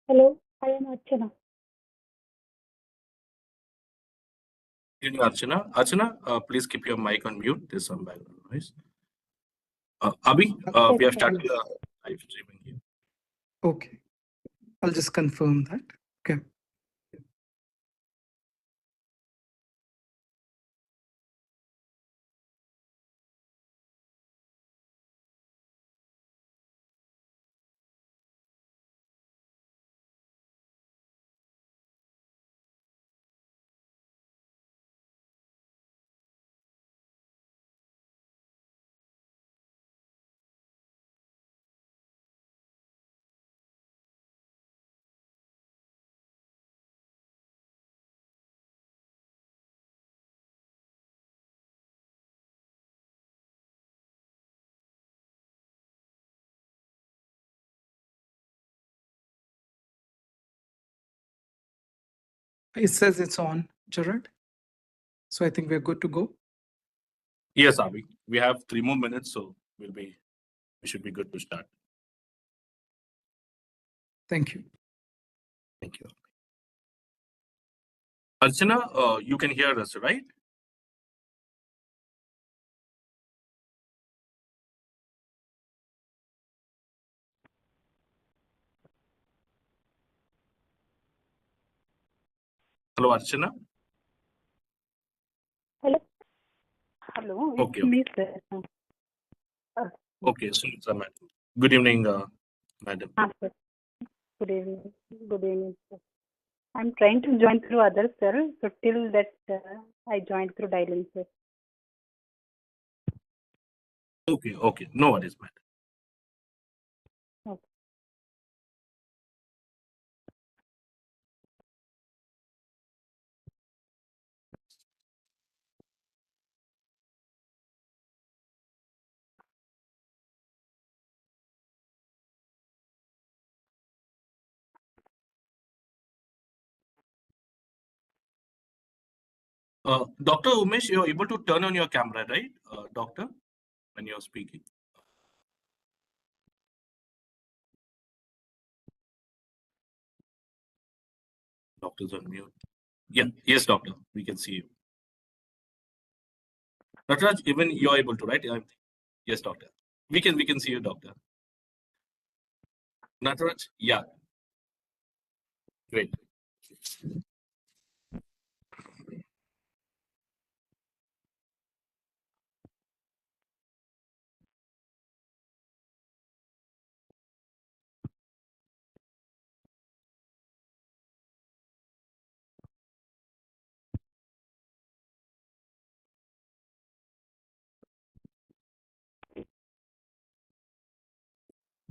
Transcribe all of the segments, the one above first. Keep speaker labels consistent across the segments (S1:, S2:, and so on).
S1: Hello, I am Archana.
S2: Good evening, Archana. Archana, please keep your mic on mute. There's some background noise. Abhi, we have started live streaming here.
S3: Okay, I'll just confirm that. Okay. It says it's on, Gerard. So I think we're good to go.
S2: Yes, Abhi. We have 3 more minutes, so we should be good to start.
S3: Thank you.
S2: Thank you. Archana, you can hear us, right? Hello, Archana.
S1: Hello. Hello, it's
S2: Okay.
S1: me, sir.
S2: Okay, so madam. Good evening, madam.
S1: Sir. Good evening. Good evening, sir. I'm trying to join through others, sir. So till that, I joined through dialing, sir.
S2: Okay. No worries, madam.
S1: Okay.
S2: Dr. Umesh, you're able to turn on your camera, right, doctor, when you're speaking? Doctor's on mute. Yeah, yes, doctor, we can see you. Nataraj, even you're able to, right? Yes, doctor. We can see you, doctor. Nataraj, yeah. Great.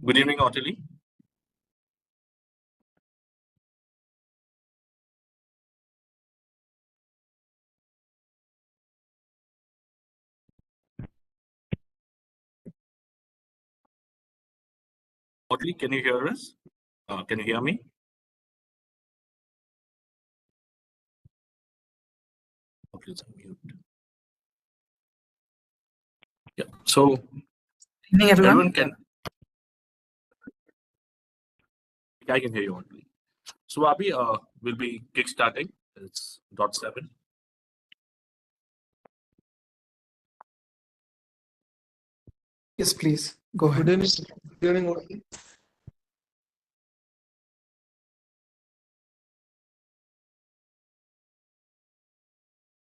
S2: Good evening, Ottilie. Ottilie, can you hear us? Can you hear me? Okay, it's on mute. Yeah. So
S3: Evening,
S2: everyone can. I can hear you, Ottilie. So Abhi, we'll be kickstarting. It's .7.
S3: Yes, please. Go ahead.
S4: Good evening.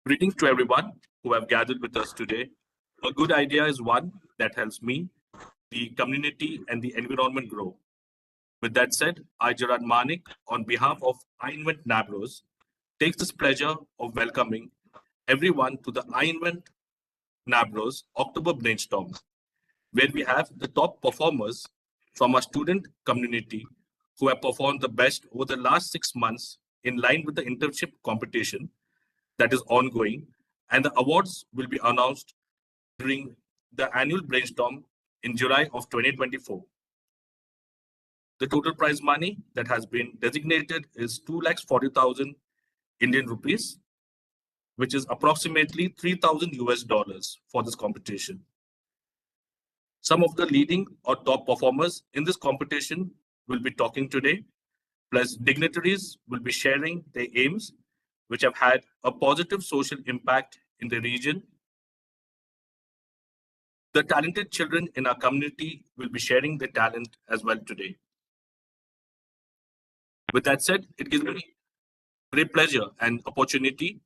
S2: Greetings to everyone who have gathered with us today. A good idea is one that helps me, the community, and the environment grow. With that said, I, Gerard Manik, on behalf of I Invent Nabros, takes this pleasure of welcoming everyone to the I Invent Nabros October Brainstorm, where we have the top performers from our student community who have performed the best over the last 6 months in line with the internship competition that is ongoing, and the awards will be announced during the annual brainstorm in July of 2024. The total prize money that has been designated is 2,40,000 Indian rupees, which is approximately $3,000 for this competition. Some of the leading or top performers in this competition will be talking today, plus dignitaries will be sharing their aims, which have had a positive social impact in the region. The talented children in our community will be sharing their talent as well today. With that said, it gives me great pleasure and opportunity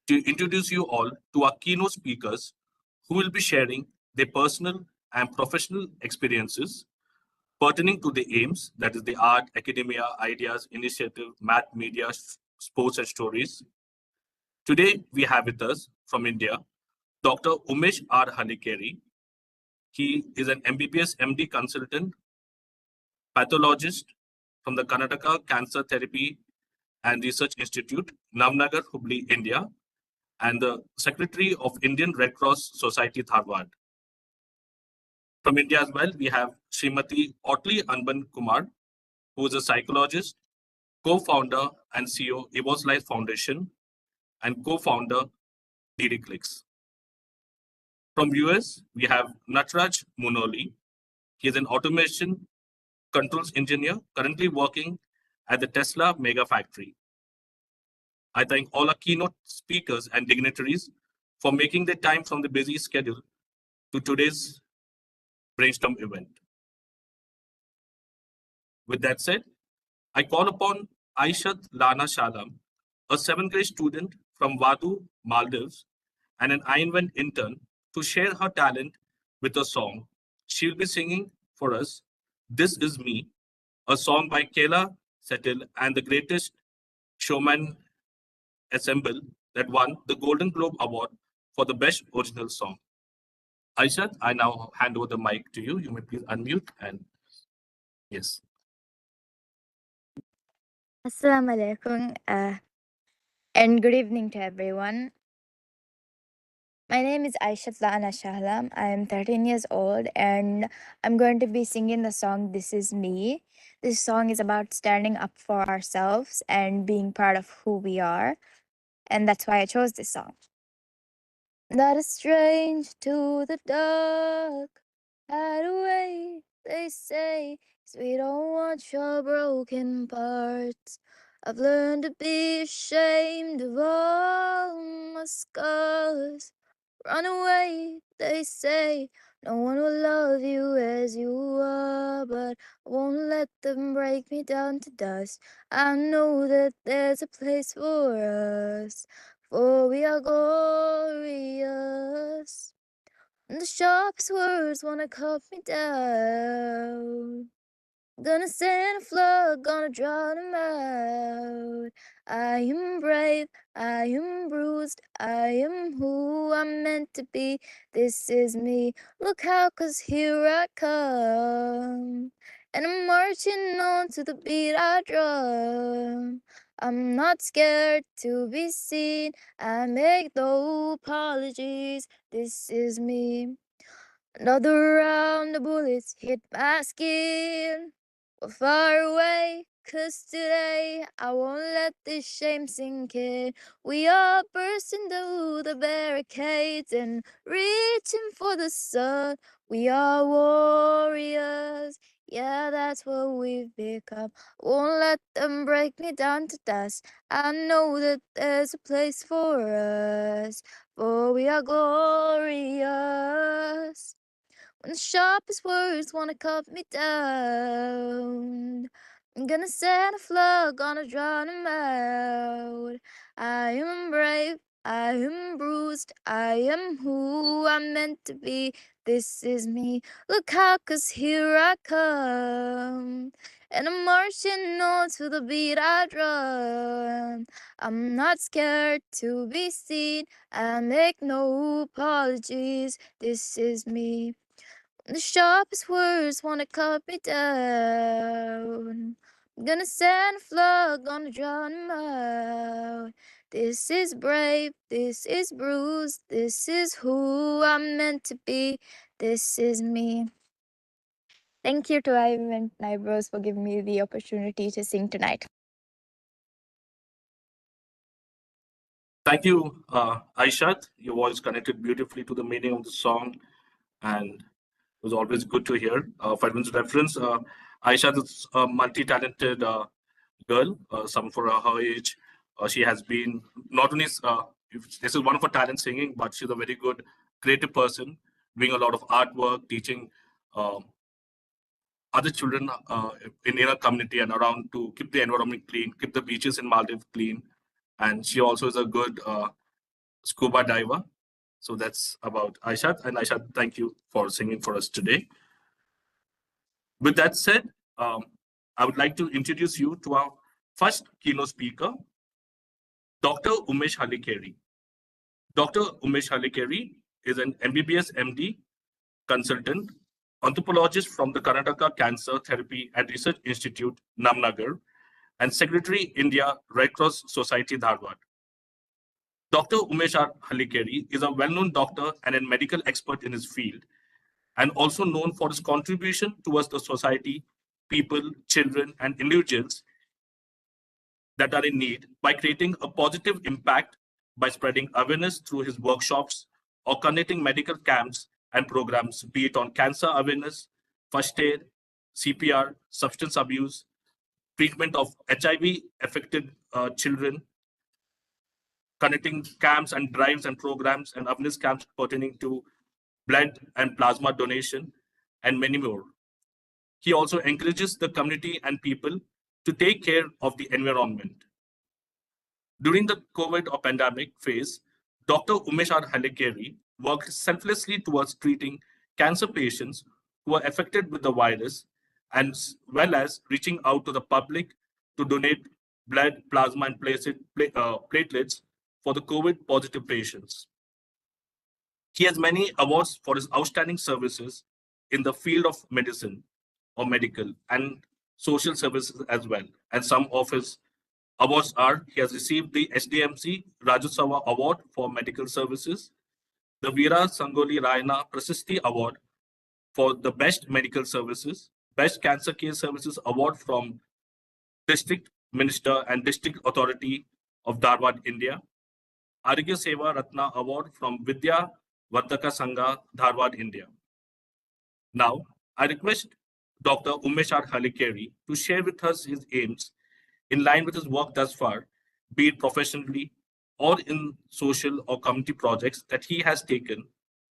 S2: to introduce you all to our keynote speakers who will be sharing their personal and professional experiences pertaining to the aims, that is the art, academia, ideas, initiative, math, media, sports, and stories. Today, we have with us from India, Dr. Umesh R. Hanikeri. He is an MBBS MD consultant, pathologist from the Karnataka Cancer Therapy and Research Institute, Navnagar, Hubli, India, and the Secretary of Indian Red Cross Society, Dharwad. From India as well, we have Srimati Otley Anban Kumar, who is a psychologist, co-founder and CEO, Evo's Life Foundation, and co-founder, DD From US, we have Natraj Munoli. He is an automation controls engineer currently working at the Tesla Mega Factory. I thank all our keynote speakers and dignitaries for making the time from the busy schedule to today's Brainstorm event. With that said, I call upon Aishat Lana Shalam, a 7th grade student from Vadu, Maldives, and an iInvent intern, to share her talent with a song. She will be singing for us, This Is Me, a song by Kayla Settle and the Greatest Showman Ensemble that won the Golden Globe Award for the Best Original Song. Aishat, I now hand over the mic to you. You may please unmute and yes.
S4: Assalamu alaikum and good evening to everyone. My name is Aishat Lana Shahlam. I am 13 years old and I'm going to be singing the song This Is Me. This song is about standing up for ourselves and being proud of who we are. And that's why I chose this song. Not a strange to the dark, hide away, they say, 'cause we don't want your broken parts. I've learned to be ashamed of all my scars. Run away, they say, no one will love you as you are, but I won't let them break me down to dust. I know that there's a place for us, for we are glorious. And the sharpest words wanna cut me down. Gonna send a flood, gonna drown him out. I am brave, I am bruised, I am who I'm meant to be. This is me, look out, 'cause here I come. And I'm marching on to the beat I drum. I'm not scared to be seen, I make no apologies. This is me. Another round of bullets hit my skin. We're far away, 'cause today I won't let this shame sink in. We are bursting through the barricades and reaching for the sun. We are warriors, yeah, that's what we've become. Won't let them break me down to dust. I know that there's a place for us, for we are glorious. When the sharpest words wanna cut me down, I'm gonna send a flood, gonna drown him out. I am brave, I am bruised, I am who I'm meant to be. This is me, look out, 'cause here I come. And I'm marching on to the beat I drum. I'm not scared to be seen, I make no apologies. This is me. The sharpest words wanna cut me down. I'm gonna send a flood, gonna drown him out. This is brave, this is bruised, this is who I'm meant to be. This is me. Thank you to Ivan Nibros for giving me the opportunity to sing tonight.
S2: Thank you, Aishat. Your voice connected beautifully to the meaning of the song. And It was always good to hear. For everyone's reference, Aisha is a multi-talented girl. Some for her age, she has been not only this is one of her talents singing, but she's a very good creative person, doing a lot of artwork, teaching other children in her community and around to keep the environment clean, keep the beaches in Maldives clean. And she also is a good scuba diver. So that's about Aishat. And Aishat, thank you for singing for us today. With that said, I would like to introduce you to our first keynote speaker, Dr. Umesh Halikeri. Dr. Umesh Halikeri is an MBBS MD consultant, anthropologist from the Karnataka Cancer Therapy and Research Institute, Namnagar, and Secretary, India Red Cross Society, Dharwad. Dr. Umesh Halikeri is a well-known doctor and a medical expert in his field, and also known for his contribution towards the society, people, children, and individuals that are in need by creating a positive impact by spreading awareness through his workshops or conducting medical camps and programs, be it on cancer awareness, first aid, CPR, substance abuse, treatment of HIV-affected children, connecting camps and drives and programs and awareness camps pertaining to blood and plasma donation, and many more. He also encourages the community and people to take care of the environment. During the COVID or pandemic phase, Dr. Umesh Halikeri worked selflessly towards treating cancer patients who are affected with the virus, as well as reaching out to the public to donate blood, plasma, and platelets for the COVID positive patients. He has many awards for his outstanding services in the field of medicine or medical and social services as well. And some of his awards are: he has received the SDMC Rajyotsava Award for Medical Services, the Veera Sangoli Raina Prasasti Award for the Best Medical Services, Best Cancer Care Services Award from District Minister and District Authority of Dharwad, India, Arigya Seva Ratna Award from Vidya Vardhaka Sangha, Dharwad, India. Now, I request Dr. Umesh Halikeri to share with us his aims in line with his work thus far, be it professionally or in social or community projects that he has taken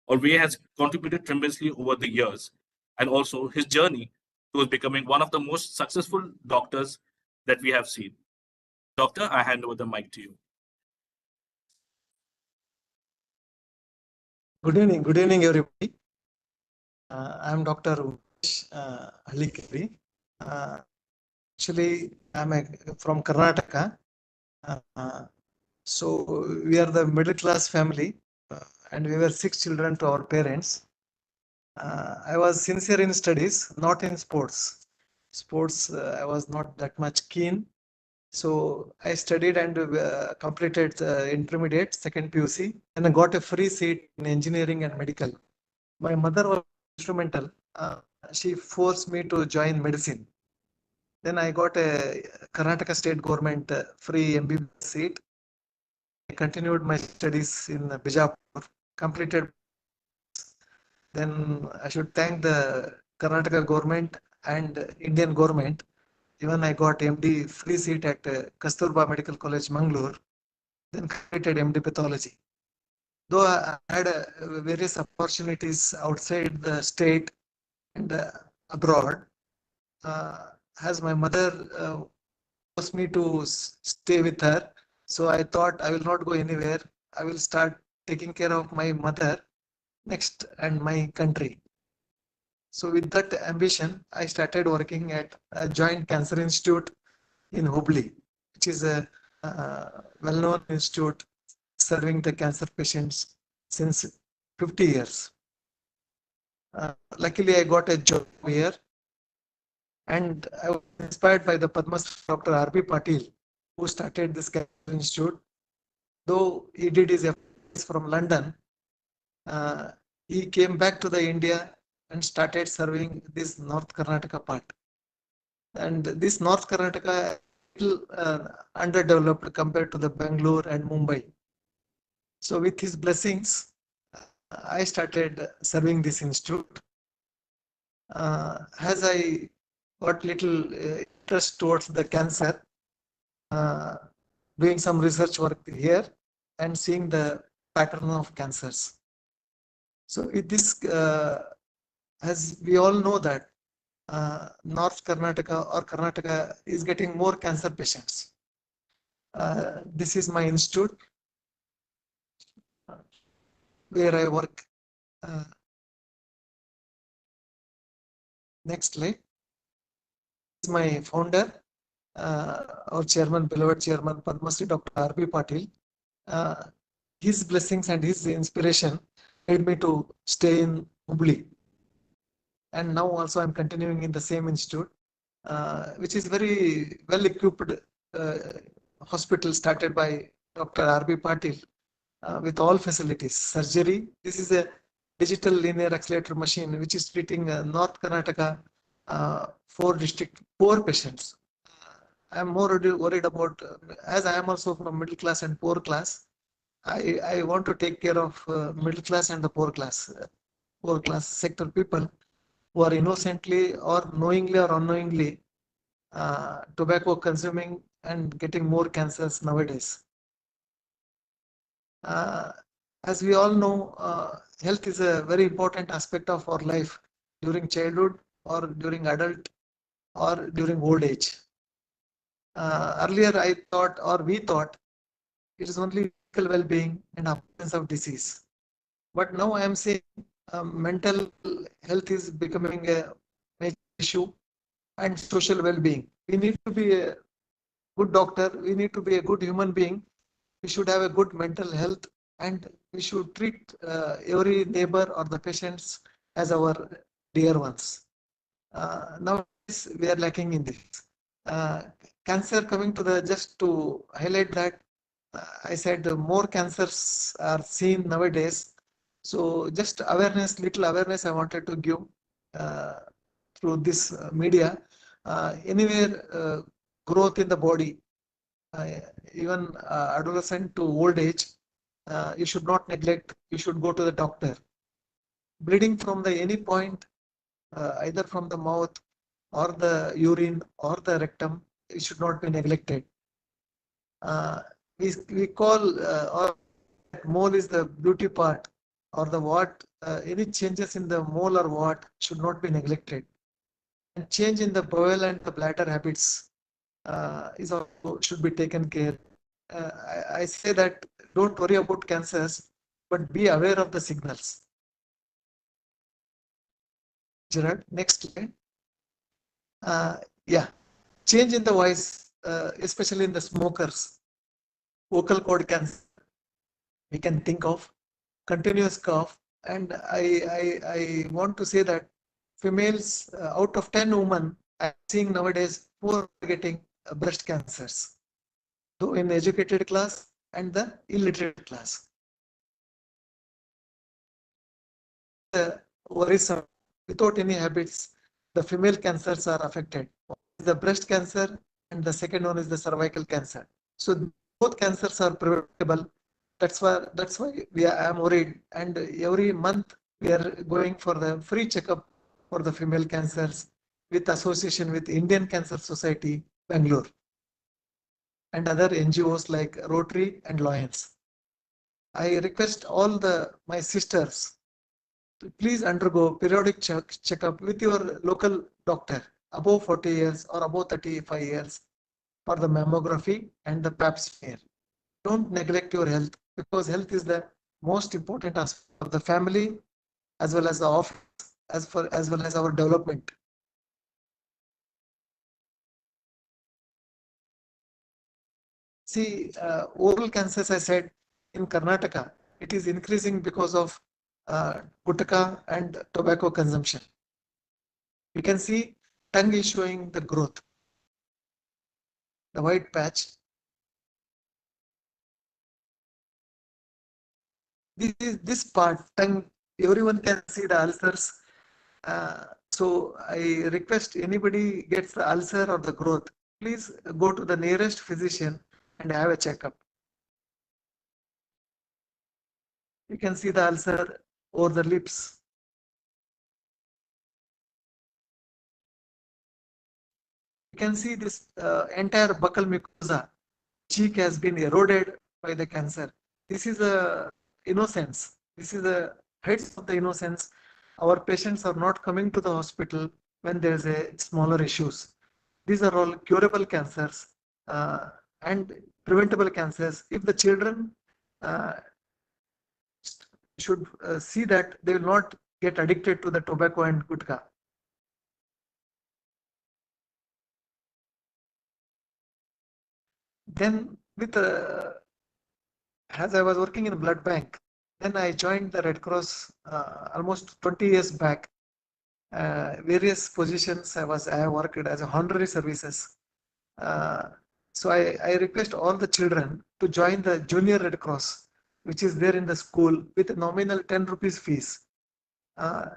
S2: or where he has contributed tremendously over the years, and also his journey towards becoming one of the most successful doctors that we have seen. Doctor, I hand over the mic to you.
S5: Good evening, everybody. I'm Dr. Umesh Halikeri. Actually, I'm from Karnataka. So we are the middle class family, and we were 6 children to our parents. I was sincere in studies, not in sports. Sports, I was not that much keen. So I studied and completed intermediate, second PUC, and I got a free seat in engineering and medical. My mother was instrumental. She forced me to join medicine. Then I got a Karnataka state government free MBBS seat. I continued my studies in Bijapur, completed. Then I should thank the Karnataka government and Indian government. Even I got MD free seat at Kasturba Medical College, Mangalore. Then completed MD pathology. Though I had various opportunities outside the state and abroad, as my mother forced me to stay with her, so I thought I will not go anywhere. I will start taking care of my mother next and my country. So with that ambition, I started working at a Joint Cancer Institute in Hubli, which is a well-known institute serving the cancer patients since 50 years. Luckily, I got a job here, and I was inspired by the Padma Dr. R.B. Patil, who started this cancer institute. Though he did his efforts from London, he came back to the India and started serving this North Karnataka part. And this North Karnataka is underdeveloped compared to the Bangalore and Mumbai. So with his blessings, I started serving this institute. As I got little interest towards the cancer, doing some research work here and seeing the pattern of cancers. So this, as we all know that North Karnataka or Karnataka is getting more cancer patients. This is my institute where I work. Next slide. This is my founder, our chairman, beloved chairman, Padma Shri Dr. R.B. Patil. His blessings and his inspiration made me to stay in Hubli. And now also I'm continuing in the same institute, which is very well equipped hospital started by Dr. R.B. Patil with all facilities. Surgery, this is a digital linear accelerator machine which is treating North Karnataka 4 patients. I'm more worried about, as I am also from middle class and poor class, I want to take care of middle class and the poor class sector people who are innocently or knowingly or unknowingly tobacco consuming and getting more cancers nowadays. As we all know, health is a very important aspect of our life during childhood or during adult or during old age. Earlier I thought, or we thought, it is only physical well-being and absence of disease. But now I am saying mental health is becoming a major issue and social well-being. We need to be a good doctor. We need to be a good human being. We should have a good mental health and we should treat every neighbor or the patients as our dear ones. Nowadays we are lacking in this. Cancer, coming to the, just to highlight that, I said more cancers are seen nowadays. So just awareness, little awareness I wanted to give through this media. Anywhere growth in the body, even adolescent to old age, you should not neglect, you should go to the doctor. Bleeding from the any point, either from the mouth or the urine or the rectum, it should not be neglected. We call or mole is the beauty part or the what, any changes in the mole or what should not be neglected. And change in the bowel and the bladder habits is also should be taken care. I say that don't worry about cancers, but be aware of the signals. Gerard, next slide. Yeah, change in the voice, especially in the smokers, vocal cord cancer, we can think of continuous cough. And I want to say that females, out of 10 women, I'm seeing nowadays 4 are getting breast cancers, though in educated class and the illiterate class. Worrisome, without any habits, the female cancers are affected. The breast cancer and the second one is the cervical cancer. So both cancers are preventable. That's why I am worried. And every month we are going for the free checkup for the female cancers with association with Indian Cancer Society, Bangalore, and other NGOs like Rotary and Lions. I request all my sisters to please undergo periodic checkup with your local doctor above 40 years or above 35 years for the mammography and the pap smear. Don't neglect your health, because health is the most important aspect of the family as well as the office, as well as our development. See, oral cancers, I said, in Karnataka, it is increasing because of gutka and tobacco consumption. You can see tongue is showing the growth, the white patch. This part, tongue, everyone can see the ulcers. So I request anybody gets the ulcer or the growth, please go to the nearest physician and have a checkup. You can see the ulcer over the lips. You can see this entire buccal mucosa, cheek has been eroded by the cancer. This is a innocence. This is the heights of the innocence. Our patients are not coming to the hospital when there is a smaller issues. These are all curable cancers and preventable cancers. If the children should see that they will not get addicted to the tobacco and gutka. Then with as I was working in a blood bank, then I joined the Red Cross almost 20 years back. Various positions I have worked as a honorary services. So I request all the children to join the Junior Red Cross, which is there in the school with a nominal 10 rupees fees.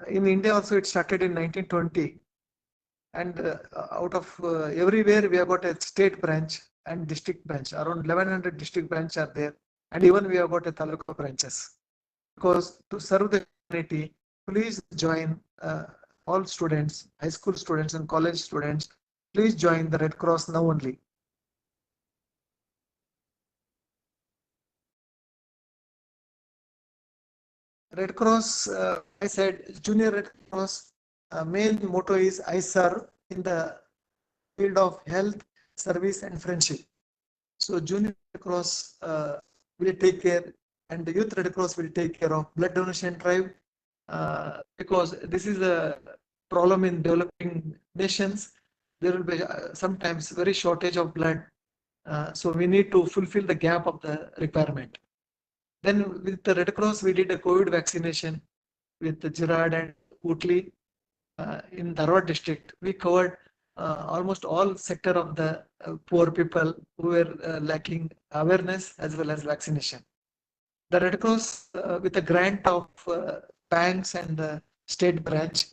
S5: In India also it started in 1920. And out of everywhere we have got a state branch and district branch. Around 1100 district branch are there, and even we have got a taluka branches. Because to serve the community, please join all students, high school students and college students. Please join the Red Cross now only. Red Cross, I said, Junior Red Cross main motto is I serve in the field of health, service, and friendship. So Junior Red Cross will take care, and the Youth Red Cross will take care of blood donation drive because this is a problem in developing nations. There will be sometimes very shortage of blood, so we need to fulfill the gap of the requirement. Then with the Red Cross, we did a COVID vaccination with the Girard and Wootli in Dharwad district. We covered almost all sector of the poor people who were lacking awareness as well as vaccination. The Red Cross, with a grant of banks and the state branch,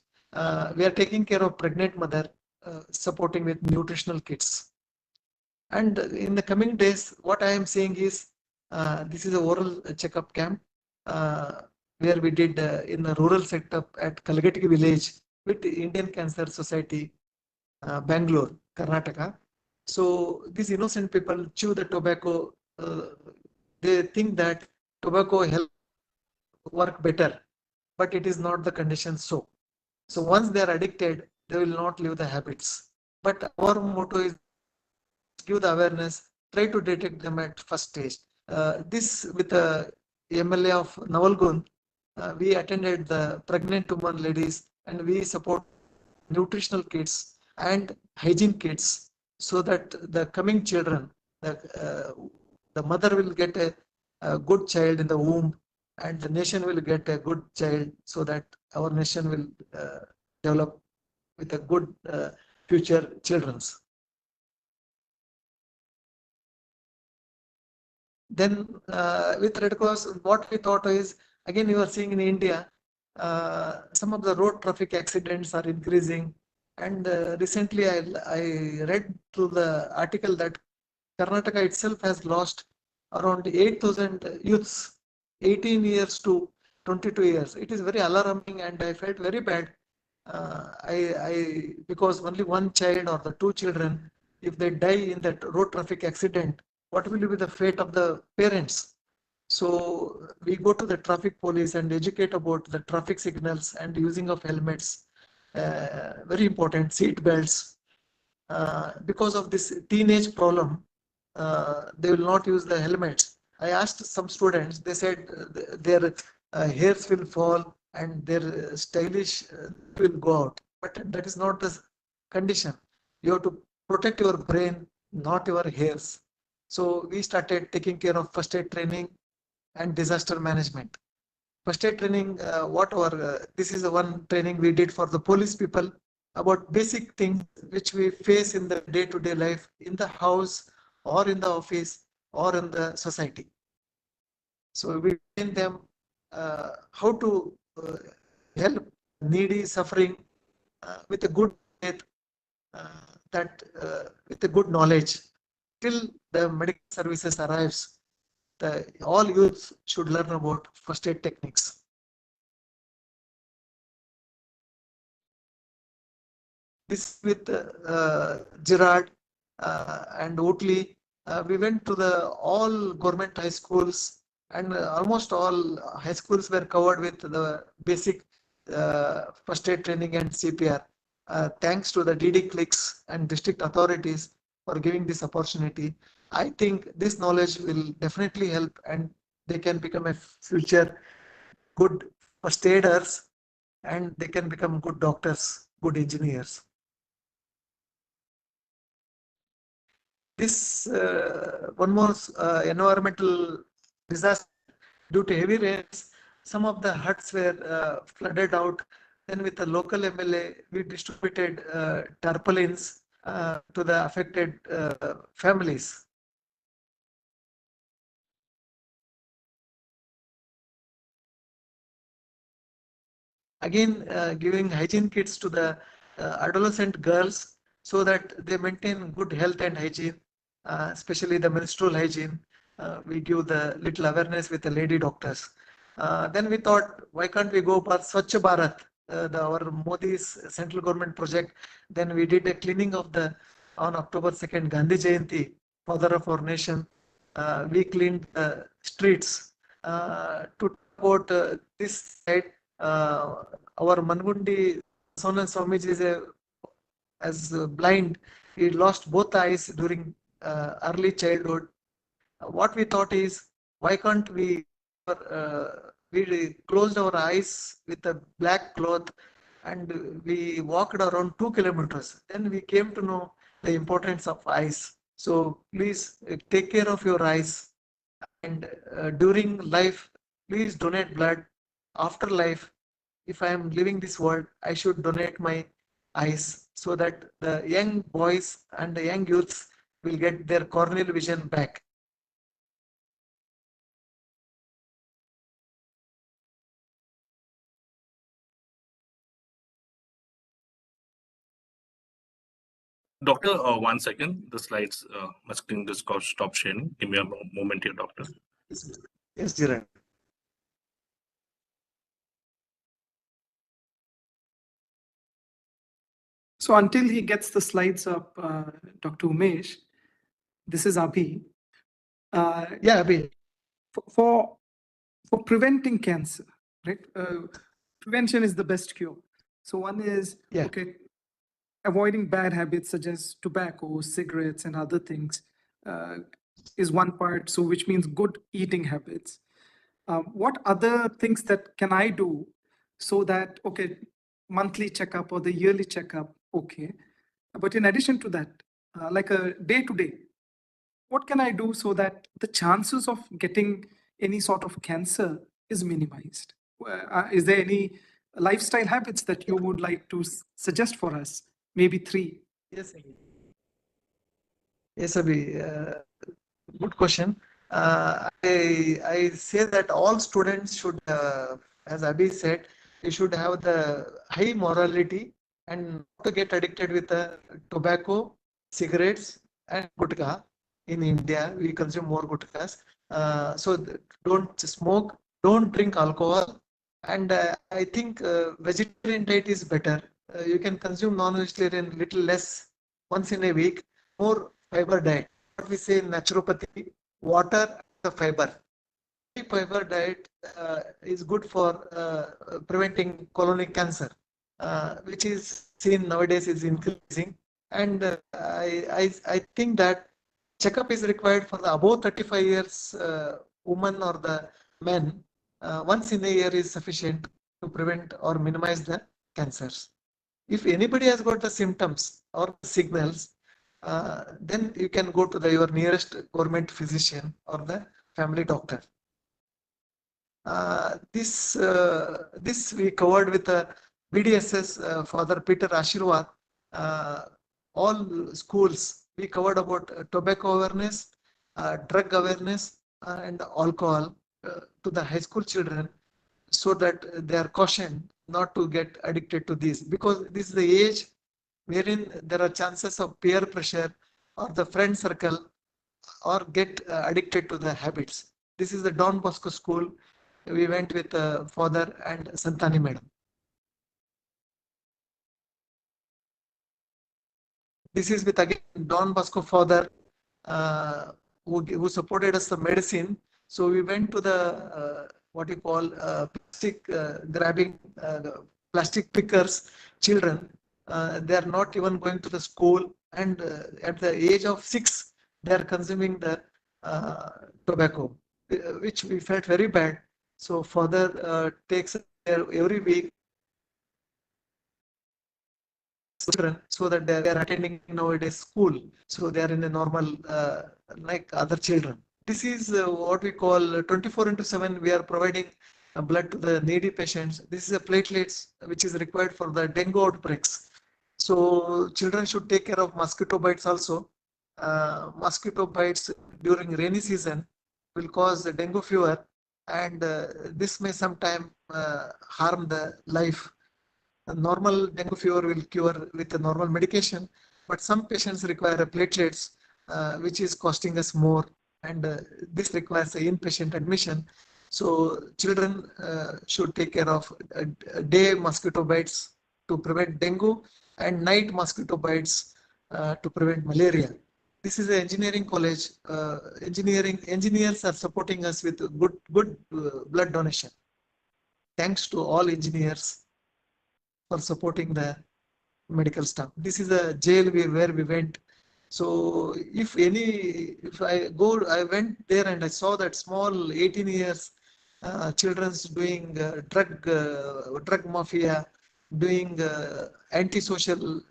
S5: we are taking care of pregnant mother, supporting with nutritional kits. And in the coming days, what I am saying is, this is a oral checkup camp where we did in a rural setup at Kalgatti village with the Indian Cancer Society, Bangalore, Karnataka. So these innocent people chew the tobacco. They think that tobacco help work better, but it is not the condition so. So once they are addicted, they will not leave the habits. But our motto is give the awareness, try to detect them at first stage. This with the MLA of Navalgund, we attended the pregnant woman ladies and we support nutritional kits and hygiene kits so that the coming children, the mother will get a good child in the womb and the nation will get a good child so that our nation will develop with a good future children's. Then with Red Cross, what we thought is, again, you are seeing in India, some of the road traffic accidents are increasing. And recently I read through the article that Karnataka itself has lost around 8,000 youths, 18 years to 22 years. It is very alarming and I felt very bad. Because only one child or the two children, if they die in that road traffic accident, what will be the fate of the parents? So we go to the traffic police and educate about the traffic signals and using of helmets. Very important, seat belts. Because of this teenage problem, they will not use the helmets. I asked some students, they said their hairs will fall and their stylish will go out. But that is not the condition. You have to protect your brain, not your hairs. So we started taking care of first aid training and disaster management. First aid training, this is the one training we did for the police people about basic things which we face in the day-to-day life in the house or in the office or in the society. So we train them how to help needy, suffering with a good faith, with a good knowledge. Till the medical services arrives, all youths should learn about first aid techniques. This with Girard and Oatley. We went to the all government high schools, and almost all high schools were covered with the basic first aid training and CPR. Thanks to the DD clicks and district authorities for giving this opportunity. I think this knowledge will definitely help, and they can become a future good first aiders, and they can become good doctors, good engineers. This one more environmental disaster due to heavy rains. Some of the huts were flooded out. Then with the local MLA, we distributed tarpaulins to the affected families. Again, giving hygiene kits to the adolescent girls so that they maintain good health and hygiene, especially the menstrual hygiene. We give the little awareness with the lady doctors. Then we thought, why can't we go for Swachh Bharat, our Modi's central government project? Then we did a cleaning of the on October 2nd, Gandhi Jayanti, father of our nation. We cleaned the streets to support this side. Our Mangundi Sonan Swamiji is as blind. He lost both eyes during early childhood. What we thought is, why can't we closed our eyes with a black cloth and we walked around 2 kilometers. Then we came to know the importance of eyes. So please take care of your eyes, and during life, please donate blood. After life, if I am leaving this world, I should donate my eyes so that the young boys and the young youths will get their corneal vision back.
S2: Doctor, 1 second. The slides, my screen just got stop sharing. Give me a moment here, doctor.
S5: Yes, Jiran.
S3: So until he gets the slides up, Dr. Umesh, this is Abhi.
S5: Yeah, Abhi.
S3: For preventing cancer, right? Prevention is the best cure. So one is,
S5: Yeah.
S3: okay, avoiding bad habits such as tobacco, cigarettes, and other things is one part. So which means good eating habits. What other things that can I do so that, okay, monthly checkup or the yearly checkup, okay. But in addition to that, like a day-to-day, what can I do so that the chances of getting any sort of cancer is minimized? Is there any lifestyle habits that you would like to suggest for us? Maybe 3.
S5: Yes, Abhi. Yes, Abhi. Good question. I say that all students should, as Abhi said, they should have the high morality and not to get addicted with tobacco, cigarettes, and gutka. In India, we consume more gutkas. So don't smoke, don't drink alcohol, and I think vegetarian diet is better. You can consume non-vegetarian little less once in a week, more fiber diet. What we say in naturopathy, water and the fiber. Fiber diet is good for preventing colonic cancer, which is seen nowadays is increasing. And I think that checkup is required for the above 35 years woman or the men. Once in a year is sufficient to prevent or minimize the cancers. If anybody has got the symptoms or signals, then you can go to your nearest government physician or the family doctor. This we covered with BDSS, Father Peter Ashirwad. All schools we covered about tobacco awareness, drug awareness, and alcohol to the high school children, so that they are cautioned not to get addicted to this, because this is the age wherein there are chances of peer pressure or the friend circle or get addicted to the habits. This is the Don Bosco school. We went with father and Santani madam. This is with again Don Bosco father, who supported us the medicine. So we went to the what you call plastic grabbing plastic pickers children. They are not even going to the school, and at the age of 6, they are consuming the tobacco, which we felt very bad. So father takes care every week children, so that they are attending nowadays school, so they are in a normal like other children. This is what we call 24/7. We are providing blood to the needy patients. This is a platelets which is required for the dengue outbreaks. So children should take care of mosquito bites also. Mosquito bites during rainy season will cause the dengue fever, and this may sometime harm the life. A normal dengue fever will cure with a normal medication, but some patients require platelets, which is costing us more, and this requires an inpatient admission. So children should take care of day mosquito bites to prevent dengue, and night mosquito bites to prevent malaria. This is an engineering college. Engineers are supporting us with good blood donation. Thanks to all engineers for supporting the medical staff. This is a jail where we went. So if I went there and I saw that small 18 years children's doing drug mafia, doing antisocial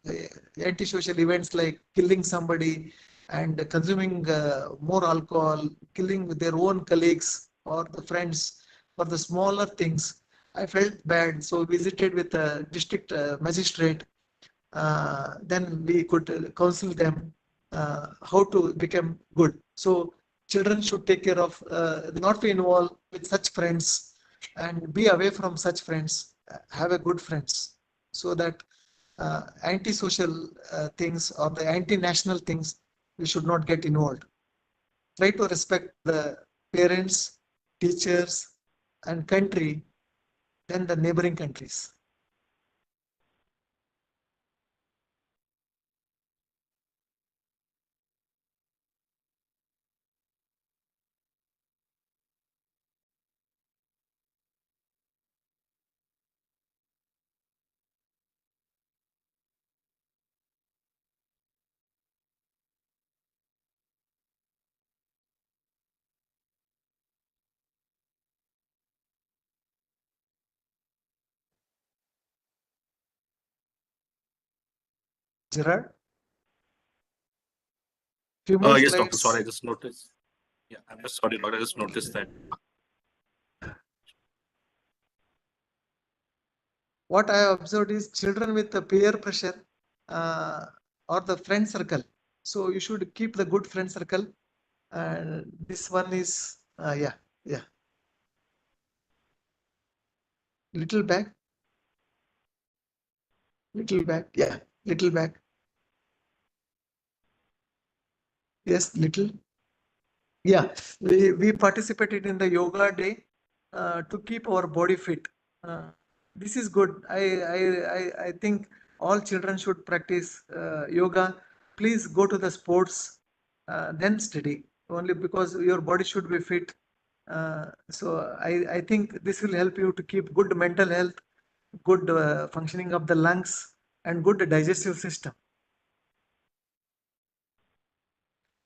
S5: events like killing somebody and consuming more alcohol, killing their own colleagues or the friends for the smaller things. I felt bad, so visited with the district magistrate. Then we could counsel them how to become good. So children should take care of, not be involved with such friends, and be away from such friends. Have a good friends, so that anti-social things or the anti-national things, we should not get involved. Try to respect the parents, teachers, and country, then the neighboring countries. Gerard, few more
S2: Yes, doctor. Sorry, I
S5: slides.
S2: just noticed. Yeah, I'm just sorry, doctor. I just noticed that.
S5: What I observed is children with the peer pressure uh, or the friend circle. So you should keep the good friend circle. And this one is, yeah, little back, yeah, little back. Yes, little. Yeah, we participated in the yoga day to keep our body fit. This is good. I think all children should practice yoga. Please go to the sports, then study. Only because your body should be fit. So I think this will help you to keep good mental health, good functioning of the lungs, and good digestive system.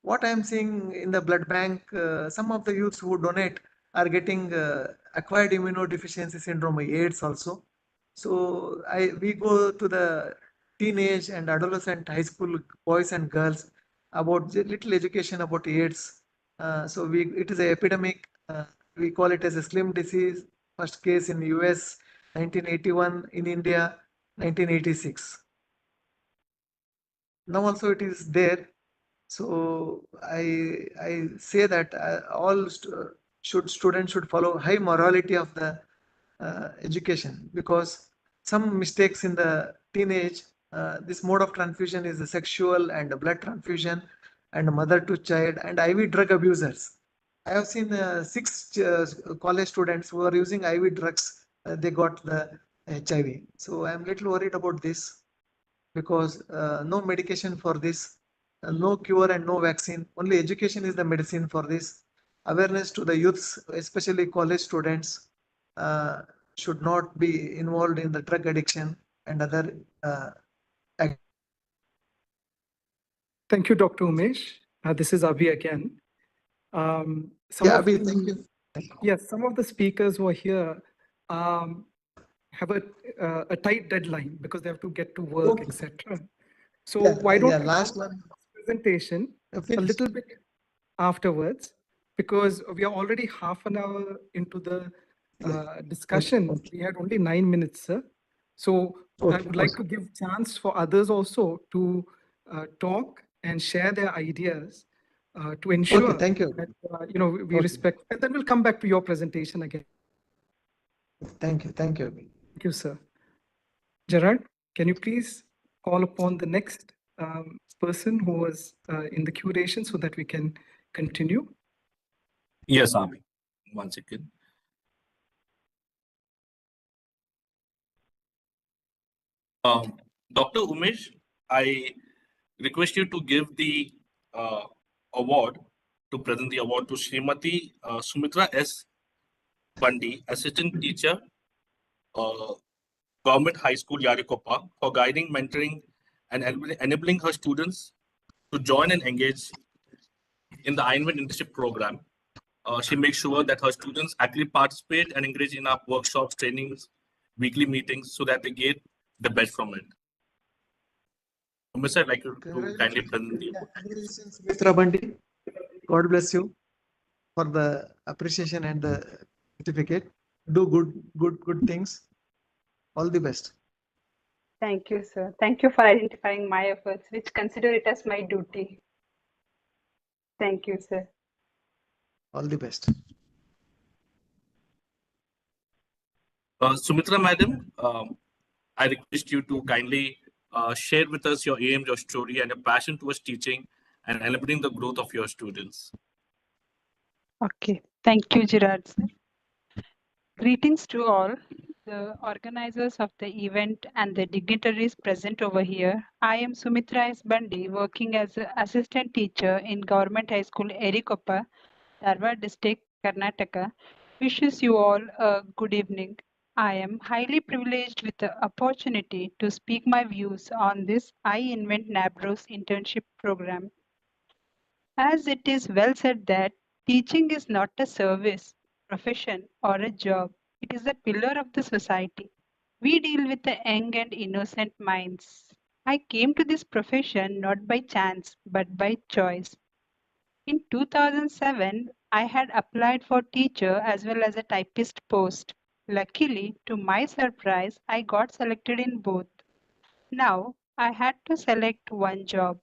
S5: What I am seeing in the blood bank, some of the youths who donate are getting acquired immunodeficiency syndrome, AIDS also. So we go to the teenage and adolescent high school boys and girls about little education about AIDS. So it is an epidemic. We call it as a slim disease. First case in US 1981, in India 1986. Now also it is there. So I say that all students should follow high morality of the education, because some mistakes in the teenage, this mode of transfusion is a sexual and a blood transfusion and mother to child and IV drug abusers. I have seen 6 college students who are using IV drugs. They got the HIV. So I am little worried about this. because no medication for this, no cure and no vaccine. Only education is the medicine for this. Awareness to the youths, especially college students, should not be involved in the drug addiction and other.
S3: Thank you, Dr. Umesh. This is Abhi again.
S5: Yeah, Abhi, thank you.
S3: Yes, some of the speakers who are here have a tight deadline because they have to get to work, etc. So why don't we
S5: last
S3: have
S5: one
S3: presentation a little bit afterwards, because we are already half an hour into the discussion.
S5: Okay.
S3: We had only 9 minutes, sir. So I would like to give chance for others also to talk and share their ideas to ensure
S5: thank you.
S3: that we respect. And then we'll come back to your presentation again.
S5: Thank you. Thank you, Abhi.
S3: Thank you, sir. Gerard, can you please call upon the next person who was in the curation so that we can continue?
S2: Yes, Ami. One second. Dr. Umesh, I request you to give the award, to present the award to Srimati Sumitra S. Bandi, Assistant Teacher, Government High School, Yarikopa, for guiding, mentoring, and enabling her students to join and engage in the Ironman Internship Program. She makes sure that her students actually participate and engage in our workshops, trainings, weekly meetings, so that they get the best from it. Umesh, I'd like you to kindly present the award.
S5: Congratulations, Mr. Bandi. God bless you for the appreciation and the certificate. Do good things. All the best.
S1: Thank you, sir. Thank you for identifying my efforts, which consider it as my duty. Thank you, sir.
S5: All the best.
S2: Sumitra, madam, I request you to kindly share with us your aims, your story, and your passion towards teaching and enabling the growth of your students.
S6: Okay, thank you, Gerard, sir. Greetings to all the organizers of the event and the dignitaries present over here. I am Sumitra S. Bandi, working as an assistant teacher in Government High School, Erikoppa, Dharwad District, Karnataka. Wishes you all a good evening. I am highly privileged with the opportunity to speak my views on this I Invent NABRO's internship program. As it is well said that teaching is not a service, profession, or a job. It is a pillar of the society. We deal with the young and innocent minds. I came to this profession not by chance, but by choice. In 2007, I had applied for teacher as well as a typist post. Luckily, to my surprise, I got selected in both. Now, I had to select one job.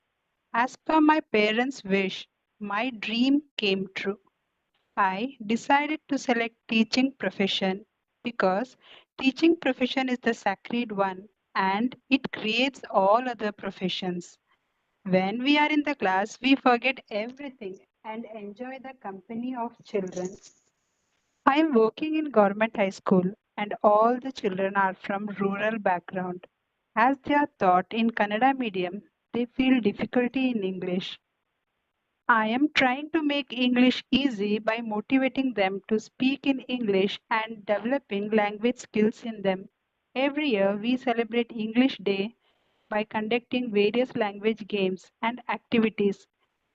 S6: As per my parents' wish, my dream came true. I decided to select teaching profession because teaching profession is the sacred one and it creates all other professions. When we are in the class, we forget everything and enjoy the company of children. I am working in government high school and all the children are from rural background. As they are taught in Kannada medium, they feel difficulty in English. I am trying to make English easy by motivating them to speak in English and developing language skills in them. Every year we celebrate English Day by conducting various language games and activities.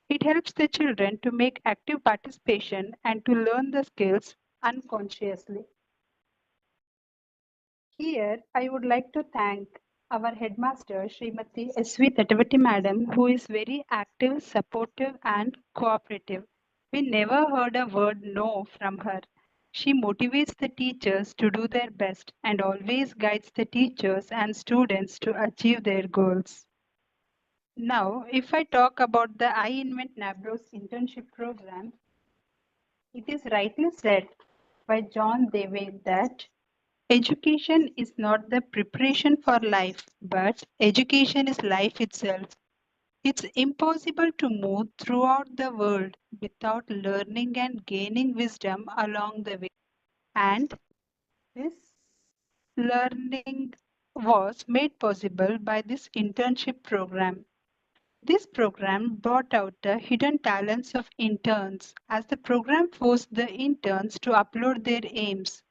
S6: It helps the children to make active participation and to learn the skills unconsciously. Here, I would like to thank our headmaster, Srimati S.V. Tatavati Madam, who is very active, supportive, and cooperative. We never heard a word no from her. She motivates the teachers to do their best and always guides the teachers and students to achieve their goals. Now, if I talk about the I Invent NABRO's internship program, it is rightly said by John Dewey that education is not the preparation for life, but education is life itself. It's impossible to move throughout the world without learning and gaining wisdom along the way. And this learning was made possible by this internship program. This program brought out the hidden talents of interns as the program forced the interns to upload their aims.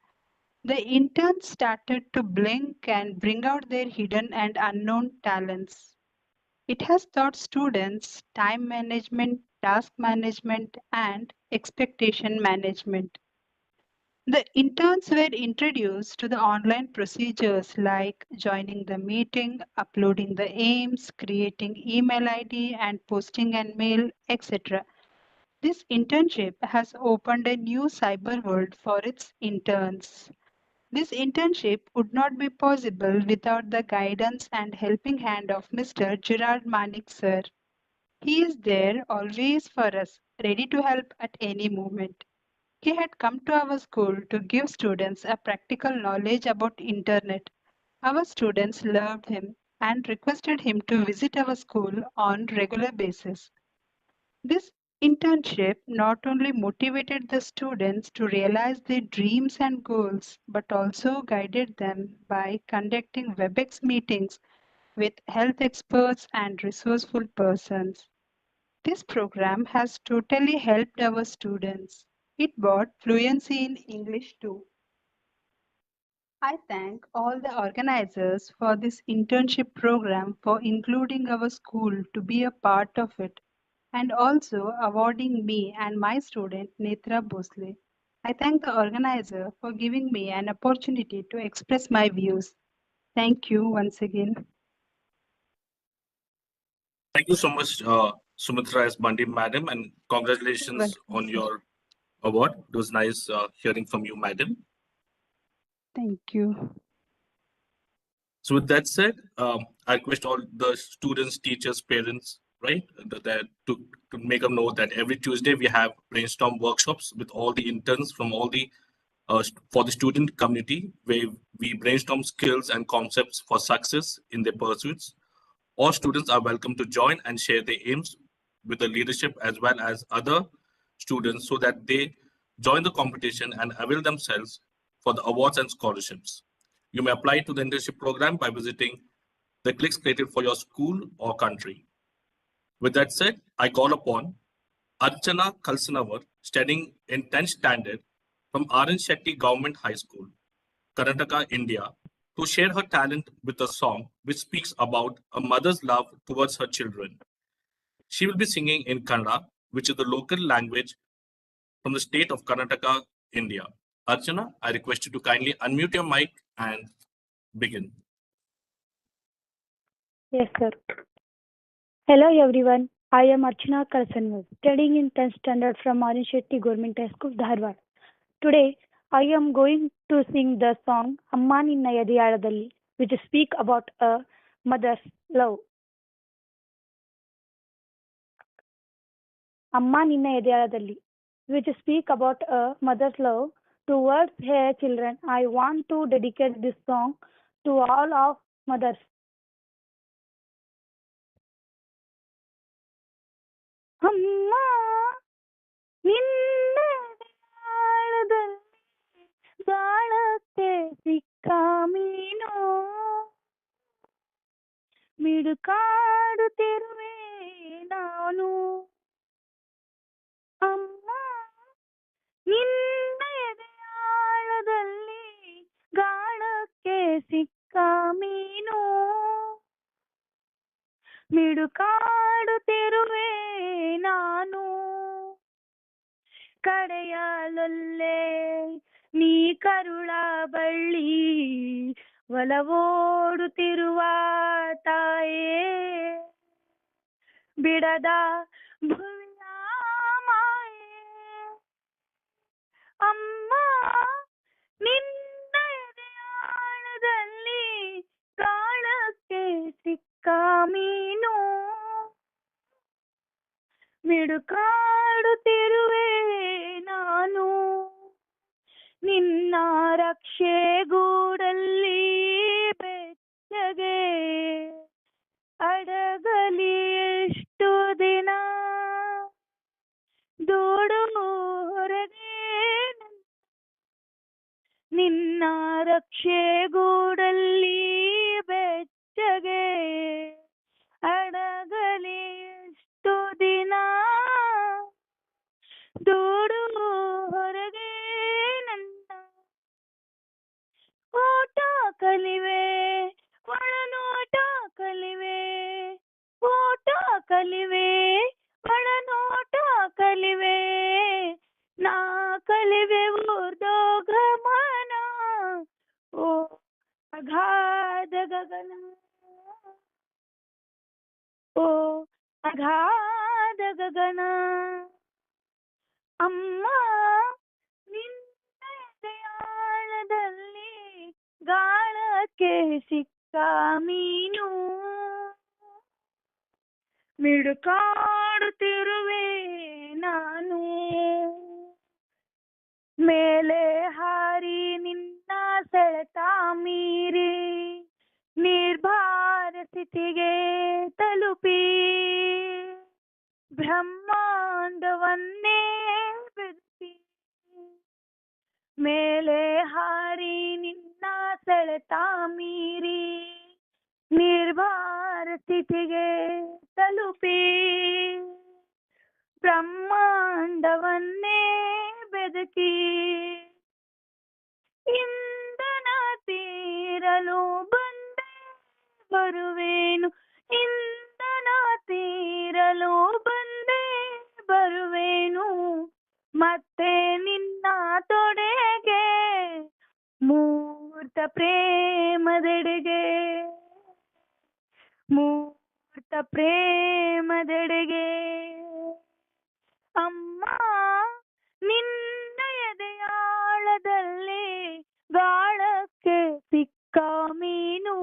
S6: The interns started to blink and bring out their hidden and unknown talents. It has taught students time management, task management, and expectation management. The interns were introduced to the online procedures like joining the meeting, uploading the aims, creating email ID, and posting an mail, etc. This internship has opened a new cyber world for its interns. This internship would not be possible without the guidance and helping hand of Mr. Gerard Manik sir. He is there always for us, ready to help at any moment. He had come to our school to give students a practical knowledge about internet. Our students loved him and requested him to visit our school on regular basis. This internship not only motivated the students to realize their dreams and goals, but also guided them by conducting WebEx meetings with health experts and resourceful persons. This program has totally helped our students. It brought fluency in English too. I thank all the organizers for this internship program for including our school to be a part of it and also awarding me and my student Netra Bhosle. I thank the organizer for giving me an opportunity to express my views. Thank you once again.
S2: Thank you so much, Sumitra S. Bandi, madam, and congratulations on
S6: Welcome, sir.
S2: your award. It was nice hearing from you, madam.
S6: Thank you.
S2: So with that said, I request all the students, teachers, parents, right, that to make them know that every Tuesday we have brainstorm workshops with all the interns from all the for the student community, where we brainstorm skills and concepts for success in their pursuits. All students are welcome to join and share their aims with the leadership as well as other students so that they join the competition and avail themselves for the awards and scholarships. You may apply to the internship program by visiting the clicks created for your school or country. With that said, I call upon Archana Kalsanavar, studying in 10th standard from Aran Shetty Government High School, Karnataka, India, to share her talent with a song which speaks about a mother's love towards her children. She will be singing in Kannada, which is the local language from the state of Karnataka, India. Archana, I request you to kindly unmute your mic and begin.
S7: Yes, sir. Hello, everyone. I am Archana Kalsanwar, studying in 10th standard from Aran Shetty Government High School, Dharwad. Today, I am going to sing the song Amma Ninna Ediyadalli, which speak about a mother's love. Amma Ninna Ediyadalli, which speak about a mother's love towards her children. I want to dedicate this song to all of mothers. Amma Ninna Ediyadalli, ಬಾಳಕ್ಕೆ ಸಿಕ್ಕ ಮೀನು ಮಿಡುಕಾಡುತ್ತಿರುವೆ ನಾನು ಅಮ್ಮ ನಿನ್ನ ಎದೆಯಾಳದಲ್ಲಿ ಗಾಳಕ್ಕೆ ಸಿಕ್ಕ ಮೀನು ಮಿಡುಕಾಡುತ್ತಿರುವೆ ನಾನು ಕಡೆಯಲೊಲ್ಲೆ ನೀ ಕರುಳ ಬಳ್ಳಿ ಒಲವೋಡುತ್ತಿರುವ ತಾಯೇ ಬಿಡದ ಭುವಿಯ ಮಾಯೆ ಅಮ್ಮ ನಿನ್ನ ಎದೆಯಾಳದಲ್ಲಿ ಗಾಳಕ್ಕೆ ಸಿಕ್ಕ ಮೀನು ಮಿಡುಕಾಡುತ್ತಿರುವೆ ನಾನು ನಿನ್ನ ರಕ್ಷೆ ಗೂಡಲ್ಲಿ ಬೆಚ್ಚಗೆ ಅಡಗಲಿ ಎಷ್ಟು ದಿನ ದೂಡು ಹೊರಗೆ ನಿನ್ನ ರಕ್ಷೆ ಗೂಡಲ್ಲಿ ಕಲಿವೆ ಒಳನೋಟ ಕಲಿವೆ ನಾ ಕಲಿವೆ ಊರ್ದೋ ಗಮನ ಓ ಅಗಾಧ ಗಗನ ಓ ಅಗಾಧ ಗಗನ ಅಮ್ಮ ನಿನ್ನದಯಾಳದಲ್ಲಿ ಗಾಳಕ್ಕೆ ಸಿಕ್ಕ ಮೀನು ಮಿಡುಕಾಡುತ್ತಿರುವೆ ನಾನು ಮೇಲೆ ಹಾರಿ ನಿನ್ನ ಸೆಳೆತ ಮೀರಿ ನಿರ್ಭಾರ ಸ್ಥಿತಿಗೆ ತಲುಪಿ ಬ್ರಹ್ಮಾಂಡವನ್ನೇ ಬೆದಕಿ ಮೇಲೆ ಹಾರಿ ನಿನ್ನ ಸೆಳೆತ ಮೀರಿ ನಿರ್ಭಾರ ಸ್ಥಿತಿಗೆ ತಲುಪಿ ಬ್ರಹ್ಮಾಂಡವನ್ನೇ ಬೆದಕಿ ಇಂಧನ ತೀರಲು ಬಂದೆ ಬರುವೇನು ಇಂಧನ ತೀರಲು ಬಂದೆ ಬರುವೇನು ಮತ್ತೆ ನಿನ್ನ ತೊಡೆಗೆ ಮೂರ್ತ ಪ್ರೇಮದೆಡೆಗೆ ಮೂರ್ತ ಪ್ರೇಮದೆಡೆಗೆ ಅಮ್ಮ ನಿನ್ನ ಎದೆಯಾಳದಲ್ಲಿ ಗಾಳಕ್ಕೆ ಸಿಕ್ಕ ಮೀನು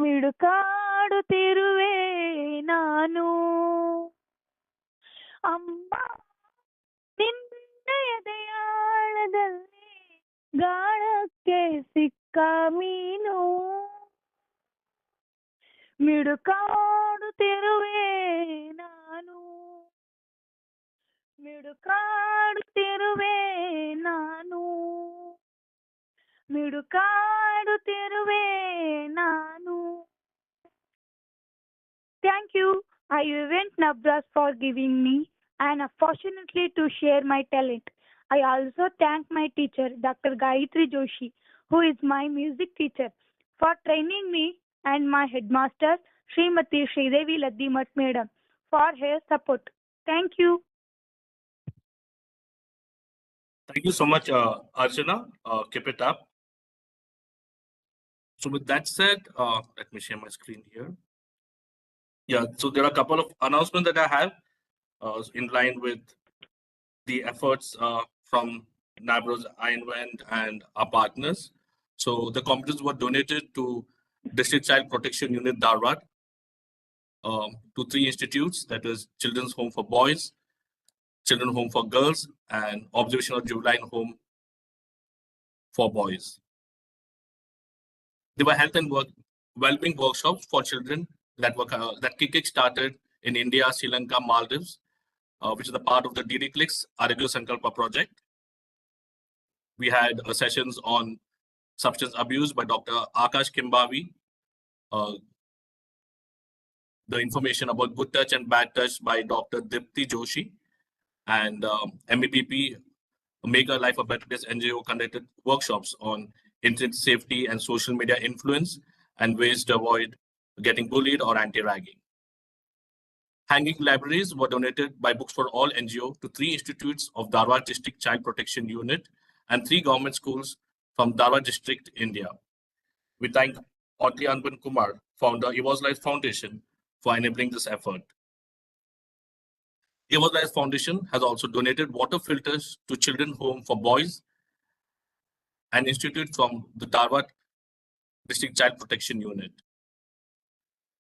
S7: ಮಿಡುಕಾಡುತ್ತಿರುವೆ ನಾನು ಅಮ್ಮ ನಿನ್ನ ಎದೆಯಾಳದಲ್ಲಿ ಗಾಳಕ್ಕೆ ಸಿಕ್ಕ ಮೀನು ಮಿಡುಕಾಡುತ್ತಿರುವೆ ನಾನು ಮಿಡುಕಾಡುತ್ತಿರುವೆ ನಾನು ಮಿಡುಕಾಡುತ್ತಿರುವೆ ನಾನು Thank you, IUEvent Nabras, for giving me an opportunity to share my talent. I also thank my teacher, Dr. Gayatri Joshi, who is my music teacher, for training me, and my headmaster, Srimati Sridevi Laddimat Madam, for her support. Thank you.
S2: Thank you so much, Archana. Keep it up. So with that said, let me share my screen here. Yeah, so there are a couple of announcements that I have in line with the efforts from NABRO's IUEvent and our partners. So the computers were donated to District Child Protection Unit Dharwad to 3 institutes, that is Children's Home for Boys, Children's Home for Girls, and Observational Juvenile Home for Boys. There were health and well-being workshops for children that kick-started in India, Sri Lanka, Maldives, which is a part of the DD Clicks Arogya Sankalpa project. We had sessions on substance abuse by Dr. Akash Kimbavi, the information about good touch and bad touch by Dr. Dipti Joshi, and MEPP, Make Our Life a Better Place NGO, conducted workshops on internet safety and social media influence and ways to avoid getting bullied or anti-ragging. Hanging libraries were donated by Books for All NGO to 3 institutes of Dharwad District Child Protection Unit and 3 government schools from Dharwad District, India. We thank Audley Anban Kumar, founder Ewas Life Foundation, for enabling this effort. Ewas Life Foundation has also donated water filters to Children's Home for Boys, an institute from the Dharwad District Child Protection Unit.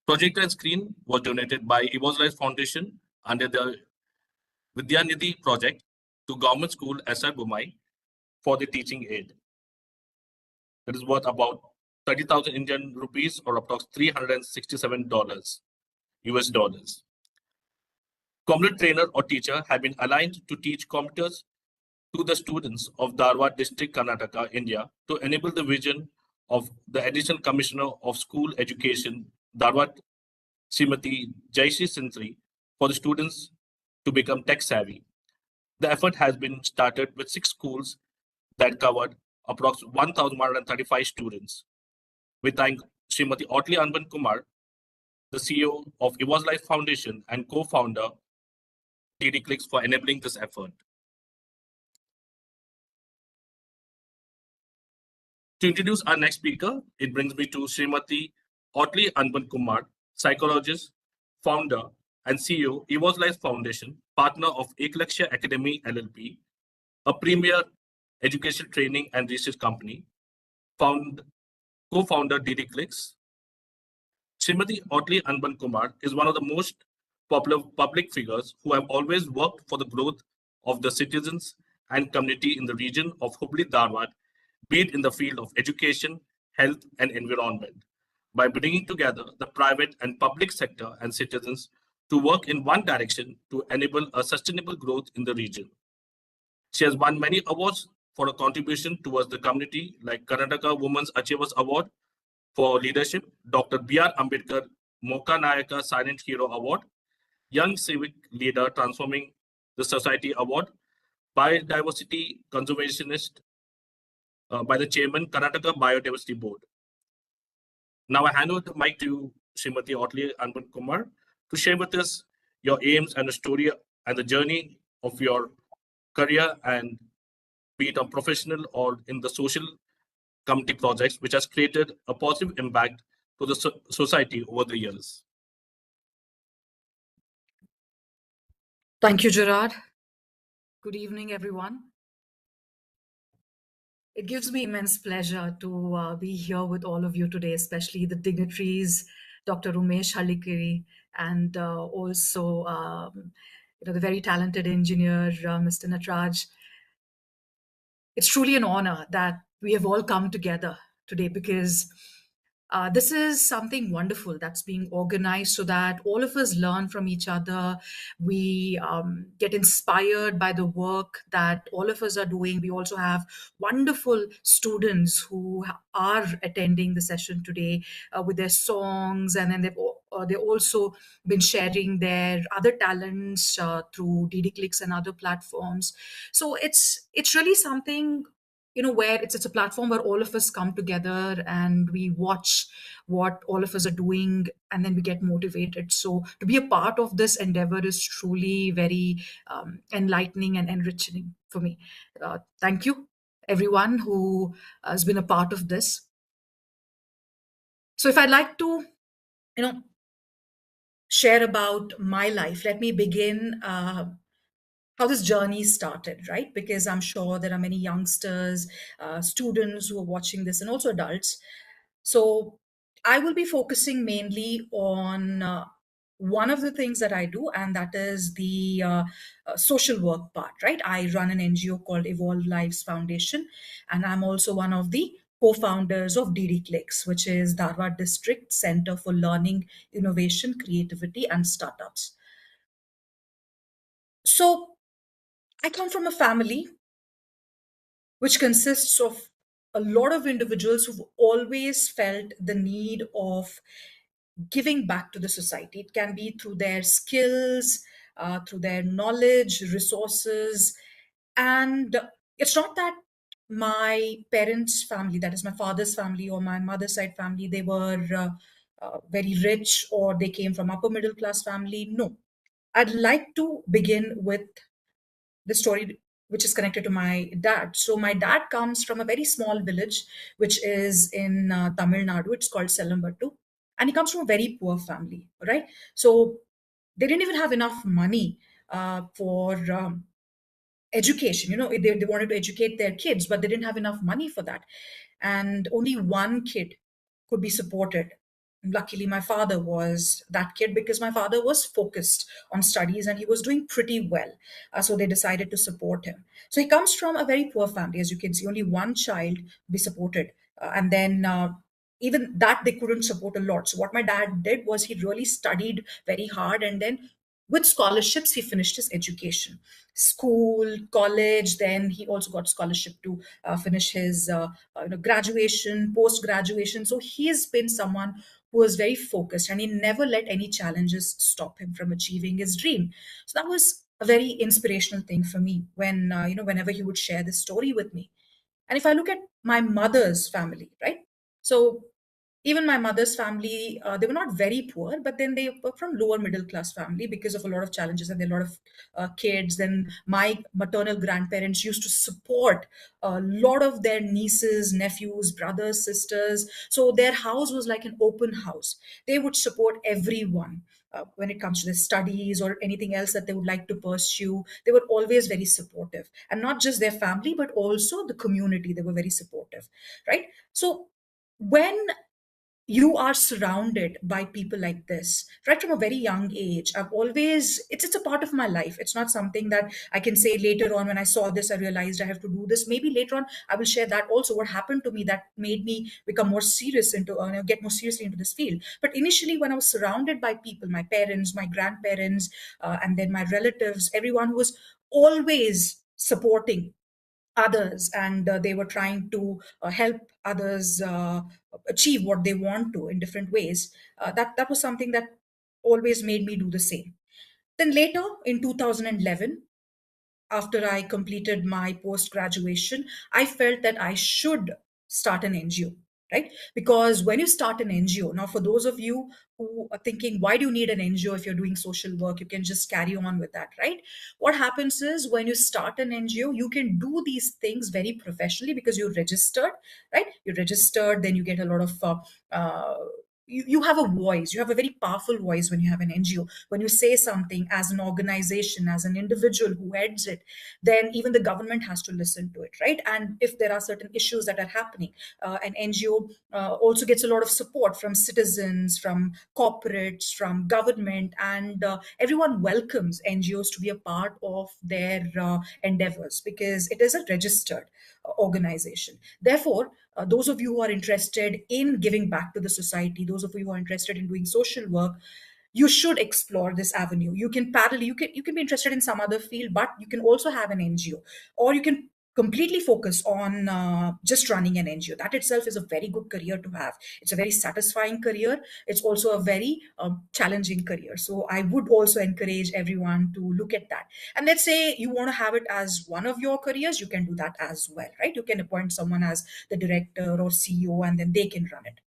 S2: Projector and screen was donated by Ewas Life Foundation under the Vidyanidhi project to Government School SR Bumai for the teaching aid. That is worth about 30,000 Indian rupees, or approximately $367 US dollars. Computer trainer or teacher have been aligned to teach computers to the students of Dharwad District, Karnataka, India, to enable the vision of the Additional Commissioner of School Education, Dharwad, Srimati Jayashree Sintri, for the students to become tech savvy. The effort has been started with 6 schools that covered approximately 1,135 students. We thank Srimati Audley Anban Kumar the CEO of Evo's Life Foundation and co-founder DD Clicks for enabling this effort. To introduce our next speaker, it brings me to Srimati Autli Anban Kumar, psychologist, founder, and CEO, Evo's Life Foundation, partner of Ekalaksha Academy LLP, a premier education training and research company, co-founder DD Clicks. Srimati Autli Anban Kumar is one of the most popular public figures who have always worked for the growth of the citizens and community in the region of Hubli Dharwad, be it in the field of education, health, and environment, by bringing together the private and public sector and citizens to work in one direction to enable a sustainable growth in the region. She has won many awards for her contribution towards the community, like Karnataka Women's Achievers Award for Leadership, Dr. B.R. Ambedkar Moka Nayaka Silent Hero Award, Young Civic Leader Transforming the Society Award, Biodiversity Conservationist by the Chairman, Karnataka Biodiversity Board. Now I hand over the mic to Srimati Autli Anban Kumar to share with us your aims and the story and the journey of your career, and be it on professional or in the social community projects, which has created a positive impact to the society over the years.
S8: Thank you, Gerard. Good evening, everyone. It gives me immense pleasure to be here with all of you today, especially the dignitaries, Dr. Umesh Halikiri, and also the very talented engineer, Mr. Natraj. It's truly an honor that we have all come together today, because this is something wonderful that's being organized so that all of us learn from each other. We get inspired by the work that all of us are doing. We also have wonderful students who are attending the session today with their songs, and then they've also been sharing their other talents through DD Clicks and other platforms. So it's really something, where it's a platform where all of us come together and we watch what all of us are doing, and then we get motivated. So to be a part of this endeavor is truly very enlightening and enriching for me. Thank you, everyone who has been a part of this. So if I'd like to, share about my life, let me begin how this journey started, right? Because I'm sure there are many youngsters, students who are watching this, and also adults. So I will be focusing mainly on one of the things that I do, and that is the social work part, right? I run an NGO called Evolve Lives Foundation, and I'm also one of the co-founders of DD Clicks, which is Dharwad District Center for Learning, Innovation, Creativity, and Startups. So I come from a family which consists of a lot of individuals who've always felt the need of giving back to the society. It can be through their skills, through their knowledge, resources. And it's not that my parents' family, that is my father's family or my mother's side family, they were very rich or they came from upper middle class family. No. I'd like to begin with the story which is connected to my dad. So my dad comes from a very small village, which is in Tamil Nadu. It's called Selambatu. And he comes from a very poor family, right? So they didn't even have enough money for education. They wanted to educate their kids, but they didn't have enough money for that. And only one kid could be supported. Luckily, my father was that kid, because my father was focused on studies and he was doing pretty well. So they decided to support him. So he comes from a very poor family. As you can see, only one child be supported. And then even that they couldn't support a lot. So what my dad did was he really studied very hard, and then with scholarships he finished his education, school, college. Then he also got scholarship to finish his graduation, post graduation. So he's been someone who was very focused, and he never let any challenges stop him from achieving his dream. So that was a very inspirational thing for me when whenever he would share this story with me. And if I look at my mother's family, right? So Even my mother's family, they were not very poor, but then they were from lower middle class family because of a lot of challenges, and there were a lot of kids. Then my maternal grandparents used to support a lot of their nieces, nephews, brothers, sisters. So their house was like an open house. They would support everyone. When it comes to their studies or anything else that they would like to pursue, they were always very supportive, and not just their family, but also the community. They were very supportive, right? So when you are surrounded by people like this right from a very young age, I've always, it's a part of my life. It's not something that I can say later on, when I saw this I realized I have to do this. Maybe later on I will share that also, what happened to me that made me become more serious into get more seriously into this field. But initially, when I was surrounded by people, my parents, my grandparents, and then my relatives, everyone who was always supporting others, and they were trying to help others achieve what they want to in different ways, that was something that always made me do the same. Then later in 2011, after I completed my post graduation, I felt that I should start an NGO, right? Because when you start an NGO, now for those of you who are thinking, why do you need an NGO if you're doing social work? You can just carry on with that, right? What happens is, when you start an NGO, you can do these things very professionally because you're registered, right? You're registered, then you get a lot of you have a voice. You have a very powerful voice when you have an NGO. When you say something as an organization, as an individual who heads it, then even the government has to listen to it, right? And if there are certain issues that are happening, an NGO also gets a lot of support from citizens, from corporates, from government, and everyone welcomes NGOs to be a part of their endeavors because it is a registered organization. Therefore, those of you who are interested in giving back to the society, those of you who are interested in doing social work, you should explore this avenue. You can parallel, you can be interested in some other field, but you can also have an NGO, or you can completely focus on just running an NGO. That itself is a very good career to have. It's a very satisfying career. It's also a very challenging career. So I would also encourage everyone to look at that. And let's say you want to have it as one of your careers, you can do that as well, right? You can appoint someone as the director or CEO, and then they can run it.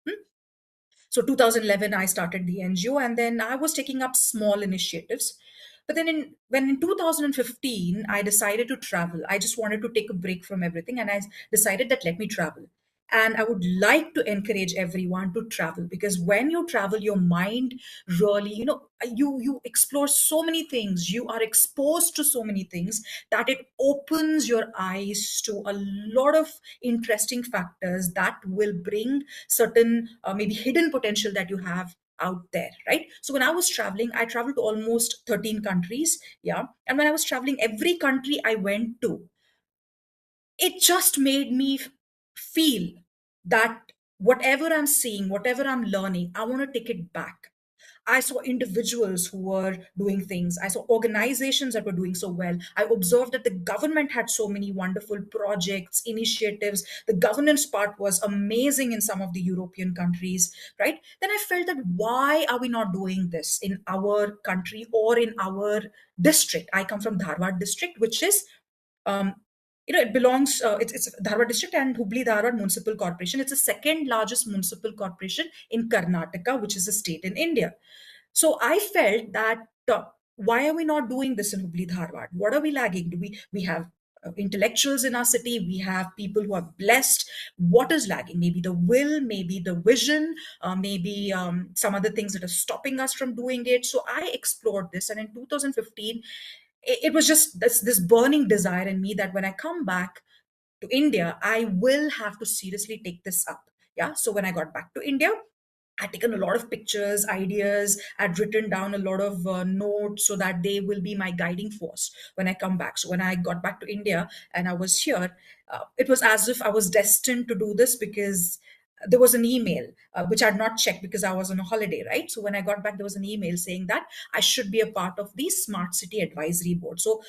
S8: So 2011, I started the NGO, and then I was taking up small initiatives. But then when in 2015, I decided to travel. I just wanted to take a break from everything, and I decided that let me travel. And I would like to encourage everyone to travel, because when you travel, your mind really, you explore so many things. You are exposed to so many things that it opens your eyes to a lot of interesting factors that will bring certain maybe hidden potential that you have out there, right? So when I was traveling, I traveled to almost 13 countries. Yeah. And when I was traveling, every country I went to, it just made me feel that whatever I'm seeing, whatever I'm learning, I want to take it back. I saw individuals who were doing things. I saw organizations that were doing so well. I observed that the government had so many wonderful projects, initiatives. The governance part was amazing in some of the European countries, right? Then I felt that why are we not doing this in our country or in our district? I come from Dharwad district, which is um, it belongs, it's Dharwad district and Hubli Dharwad Municipal Corporation. It's the second largest municipal corporation in Karnataka, which is a state in India. So I felt that why are we not doing this in Hubli Dharwad? What are we lagging? Do we have intellectuals in our city? We have people who are blessed. What is lagging? Maybe the will, maybe the vision, maybe some other things that are stopping us from doing it. So I explored this, and in 2015, it was just this burning desire in me that when I come back to India, I will have to seriously take this up. Yeah. So when I got back to India, I'd taken a lot of pictures, ideas. I'd written down a lot of notes so that they will be my guiding force when I come back. So when I got back to India and I was here, it was as if I was destined to do this, because there was an email which I'd not checked because I was on a holiday, right? So when I got back, there was an email saying that I should be a part of the Smart City Advisory Board. So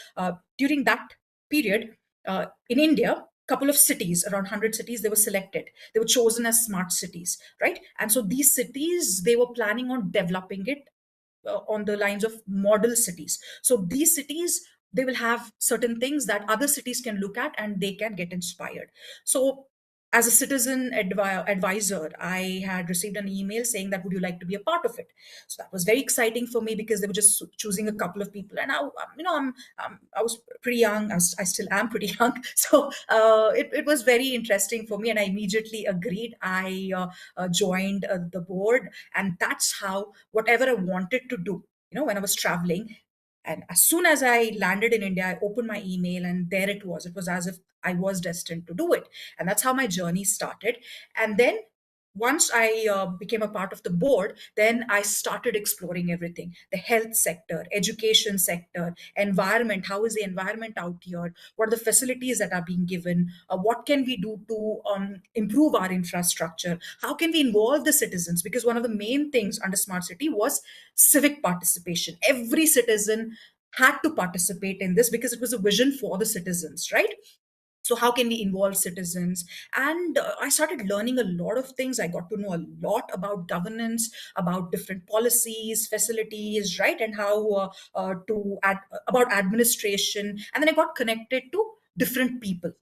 S8: during that period, in India, couple of cities, around 100 cities, they were selected. They were chosen as smart cities, right? And so these cities, they were planning on developing it on the lines of model cities. So these cities, they will have certain things that other cities can look at and they can get inspired. So as a citizen advisor, I had received an email saying that would you like to be a part of it. So that was very exciting for me because they were just choosing a couple of people, and I was pretty young. I still am pretty young, so it was very interesting for me, and I immediately agreed. I joined the board, and that's how whatever I wanted to do, when I was traveling. And as soon as I landed in India, I opened my email and there it was. It was as if I was destined to do it. And that's how my journey started. And then once I became a part of the board, then I started exploring everything: the health sector, education sector, environment. How is the environment out here? What are the facilities that are being given? What can we do to improve our infrastructure? How can we involve the citizens? Because one of the main things under Smart City was civic participation. Every citizen had to participate in this because it was a vision for the citizens, right? So how can we involve citizens? And I started learning a lot of things. I got to know a lot about governance, about different policies, facilities, right? And how about administration. And then I got connected to different people.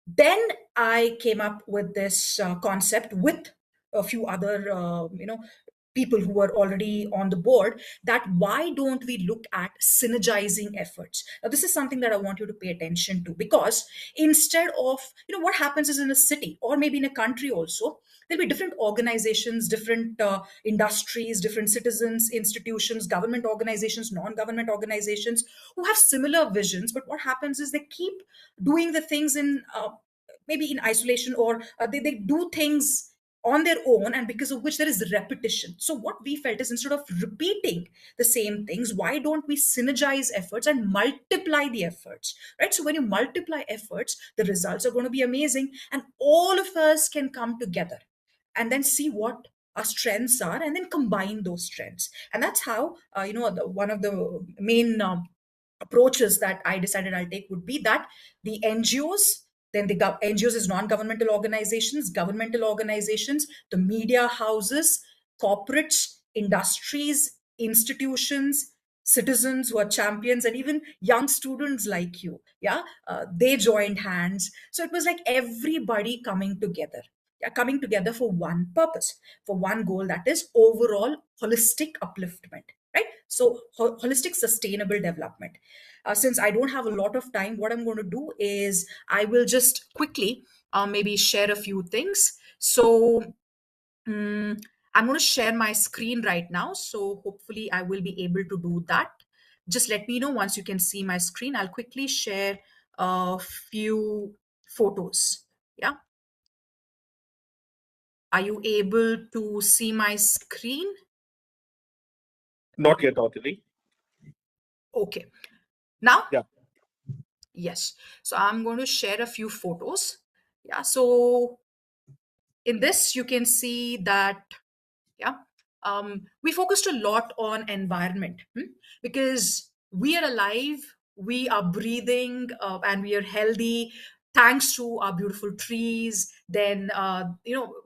S8: Then I came up with this concept with a few other people who were already on the board, that why don't we look at synergizing efforts. Now this is something that I want you to pay attention to, because instead of, what happens is, in a city or maybe in a country also, there'll be different organizations, different industries, different citizens, institutions, government organizations, non-government organizations, who have similar visions. But what happens is they keep doing the things in maybe in isolation, or they do things on their own, and because of which there is repetition. So what we felt is, instead of repeating the same things, why don't we synergize efforts and multiply the efforts, right? So when you multiply efforts, the results are going to be amazing, and all of us can come together and then see what our strengths are and then combine those strengths. And that's how one of the main approaches that I decided I'll take would be that the NGOs, then the NGOs is non-governmental organizations, governmental organizations, the media houses, corporates, industries, institutions, citizens who are champions, and even young students like you, they joined hands. So it was like everybody coming together, coming together for one purpose, for one goal, that is overall holistic upliftment, right? So holistic sustainable development. Since I don't have a lot of time, what I'm going to do is I will just quickly maybe share a few things. So I'm going to share my screen right now. So hopefully I will be able to do that. Just let me know once you can see my screen. I'll quickly share a few photos. Yeah. Are you able to see my screen?
S2: Not yet, Audley.
S8: Okay. Now?
S2: Yeah.
S8: Yes. So I'm going to share a few photos. Yeah. So in this, you can see that, yeah, we focused a lot on environment, because we are alive, we are breathing, and we are healthy thanks to our beautiful trees. Then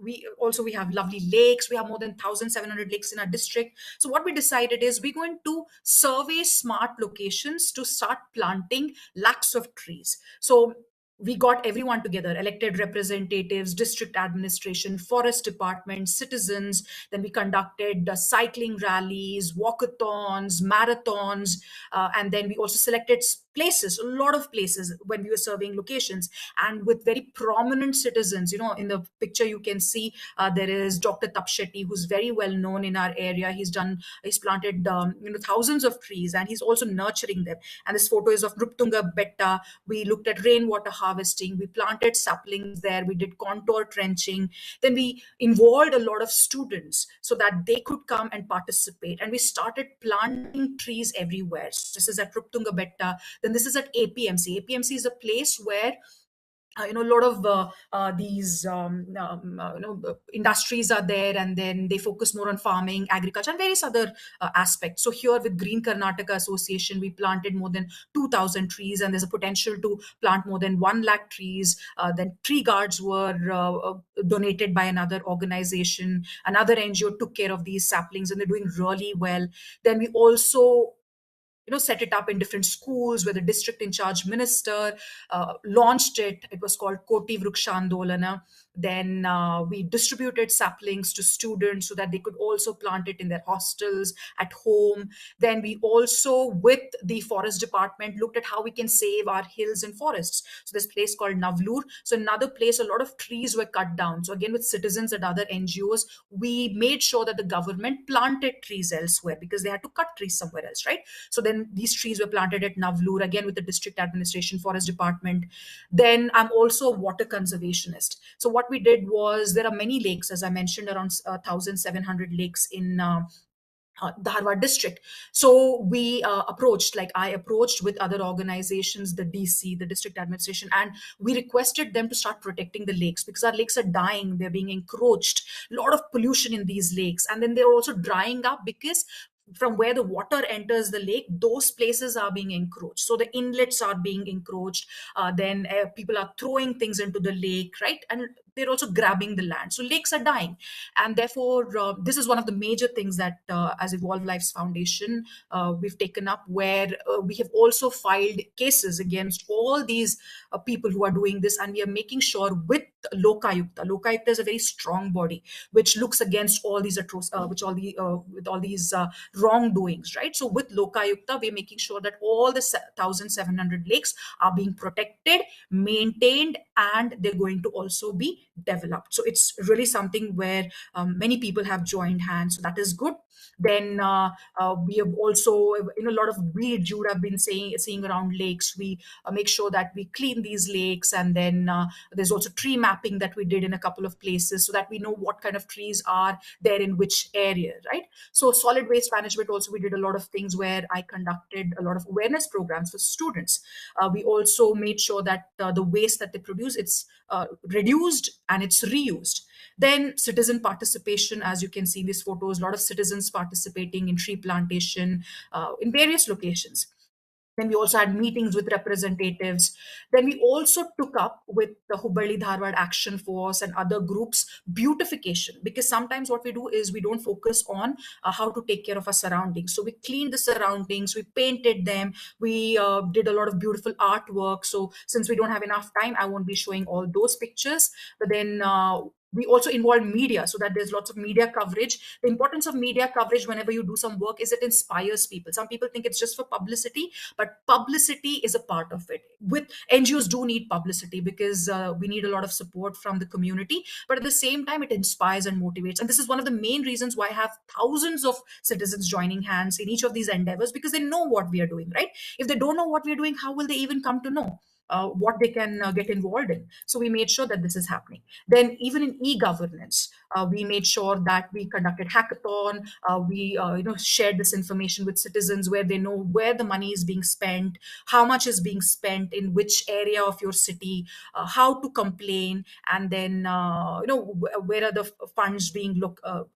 S8: we have lovely lakes. We have more than 1,700 lakes in our district. So what we decided is, we're going to survey smart locations to start planting lakhs of trees. So we got everyone together: elected representatives, district administration, forest department, citizens. Then we conducted cycling rallies, walkathons, marathons, and then we also selected places, a lot of places, when we were surveying locations, and with very prominent citizens. In the picture you can see there is Dr. Tapshetty, who's very well known in our area. He's planted thousands of trees, and he's also nurturing them. And this photo is of Ruptunga Betta. We looked at rainwater harvesting. We planted saplings there. We did contour trenching. Then we involved a lot of students so that they could come and participate. And we started planting trees everywhere. So this is at Ruptunga Betta. Then this is at APMC. APMC is a place where a lot of these industries are there, and then they focus more on farming, agriculture, and various other aspects. So here with Green Karnataka Association, we planted more than 2,000 trees, and there's a potential to plant more than 1 lakh trees. Then tree guards were donated by another organization. Another NGO took care of these saplings, and they're doing really well. Then we also set it up in different schools, where the district in charge minister launched it. It was called Koti Vrikshandolana. Then we distributed saplings to students so that they could also plant it in their hostels, at home. Then we also, with the forest department, looked at how we can save our hills and forests. So this place called Navlur. So another place, a lot of trees were cut down. So again, with citizens and other NGOs, we made sure that the government planted trees elsewhere, because they had to cut trees somewhere else, right? So then these trees were planted at Navlur, again with the district administration, forest department. Then I'm also a water conservationist. So what we did was, there are many lakes, as I mentioned, around 1,700 lakes in Dharwad district. So we I approached with other organizations, the DC, the district administration, and we requested them to start protecting the lakes, because our lakes are dying, they're being encroached, a lot of pollution in these lakes, and then they're also drying up, because from where the water enters the lake, those places are being encroached. So the inlets are being encroached. Then people are throwing things into the lake, right? And they're also grabbing the land. So lakes are dying. And therefore, this is one of the major things that, as Evolve Lives Foundation, we've taken up, where we have also filed cases against all these people who are doing this. And we are making sure with Lokayukta is a very strong body which looks against all these with all these wrongdoings, right? So with Lokayukta, we're making sure that all the 1,700 lakes are being protected, maintained, and they're going to also be developed. So it's really something where many people have joined hands. So that is good. Then we have also, a lot of weeds you would have been seeing around lakes. We make sure that we clean these lakes, and then there's also tree mapping that we did in a couple of places, so that we know what kind of trees are there in which area, right? So solid waste management also, we did a lot of things where I conducted a lot of awareness programs for students. We also made sure that the waste that they produce, it's reduced and it's reused. Then citizen participation, as you can see in these photos, a lot of citizens participating in tree plantation in various locations. Then we also had meetings with representatives. Then we also took up with the Hubballi Dharwad Action Force and other groups beautification, because sometimes what we do is we don't focus on how to take care of our surroundings. So we cleaned the surroundings, we painted them, we did a lot of beautiful artwork. So since we don't have enough time, I won't be showing all those pictures. But then we also involve media, so that there's lots of media coverage. The importance of media coverage whenever you do some work is it inspires people. Some people think it's just for publicity, but publicity is a part of it. With NGOs do need publicity, because we need a lot of support from the community, but at the same time it inspires and motivates. And this is one of the main reasons why I have thousands of citizens joining hands in each of these endeavors, because they know what we are doing, right? If they don't know what we are doing, how will they even come to know what they can get involved in? So we made sure that this is happening. Then even in e-governance, we made sure that we conducted hackathon. We shared this information with citizens, where they know where the money is being spent, how much is being spent in which area of your city, how to complain, and then where are the funds being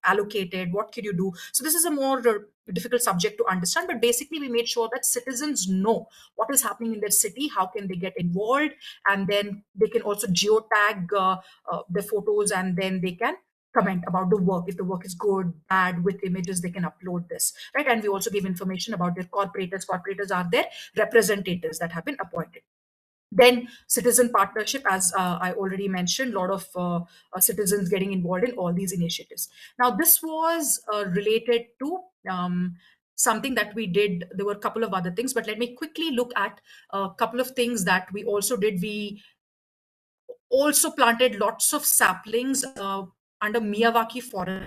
S8: allocated, what can you do. So this is a more difficult subject to understand, but basically we made sure that citizens know what is happening in their city, how can they get involved, and then they can also geotag the photos, and then they can comment about the work. If the work is good, bad, with images, they can upload this, right? And we also give information about their corporators. Corporators are their representatives that have been appointed. Then citizen partnership, as I already mentioned, a lot of citizens getting involved in all these initiatives. Now, this was related to something that we did. There were a couple of other things, but let me quickly look at a couple of things that we also did. We also planted lots of saplings under Miyawaki forest,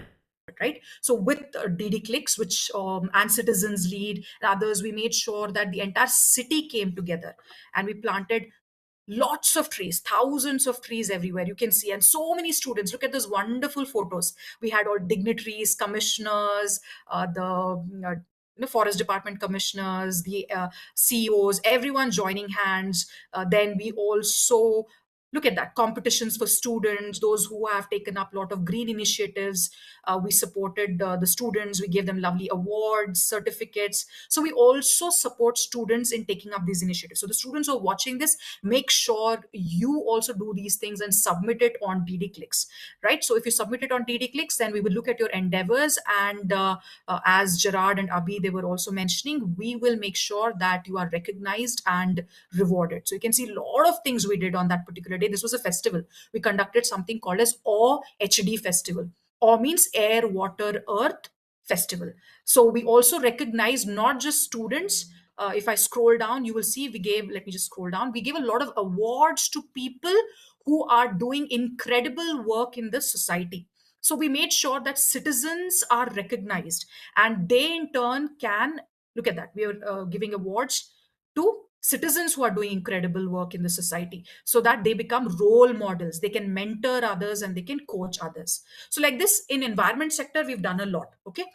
S8: right? So with DD Clicks, which and Citizens Lead and others, we made sure that the entire city came together, and we planted lots of trees, thousands of trees everywhere, you can see. And so many students, look at those wonderful photos. We had all dignitaries, commissioners, the forest department commissioners, the CEOs, everyone joining hands. Then we also Look at that, competitions for students, those who have taken up a lot of green initiatives. We supported the students, we gave them lovely awards, certificates. So we also support students in taking up these initiatives. So the students who are watching this, make sure you also do these things and submit it on DD Clicks, right? So if you submit it on DD Clicks, then we will look at your endeavors, and as Gerard and Abhi, they were also mentioning, we will make sure that you are recognized and rewarded. So you can see a lot of things we did on that particular day. This was a festival. We conducted something called as AW HD Festival. AW means Air, Water, Earth Festival. So we also recognize not just students. If I scroll down, you will see we gave, let me just scroll down, we gave a lot of awards to people who are doing incredible work in the society. So we made sure that citizens are recognized, and they in turn can, look at that, we are giving awards to citizens who are doing incredible work in the society, so that they become role models, they can mentor others and they can coach others. So like this, in environment sector we've done a lot. Okay,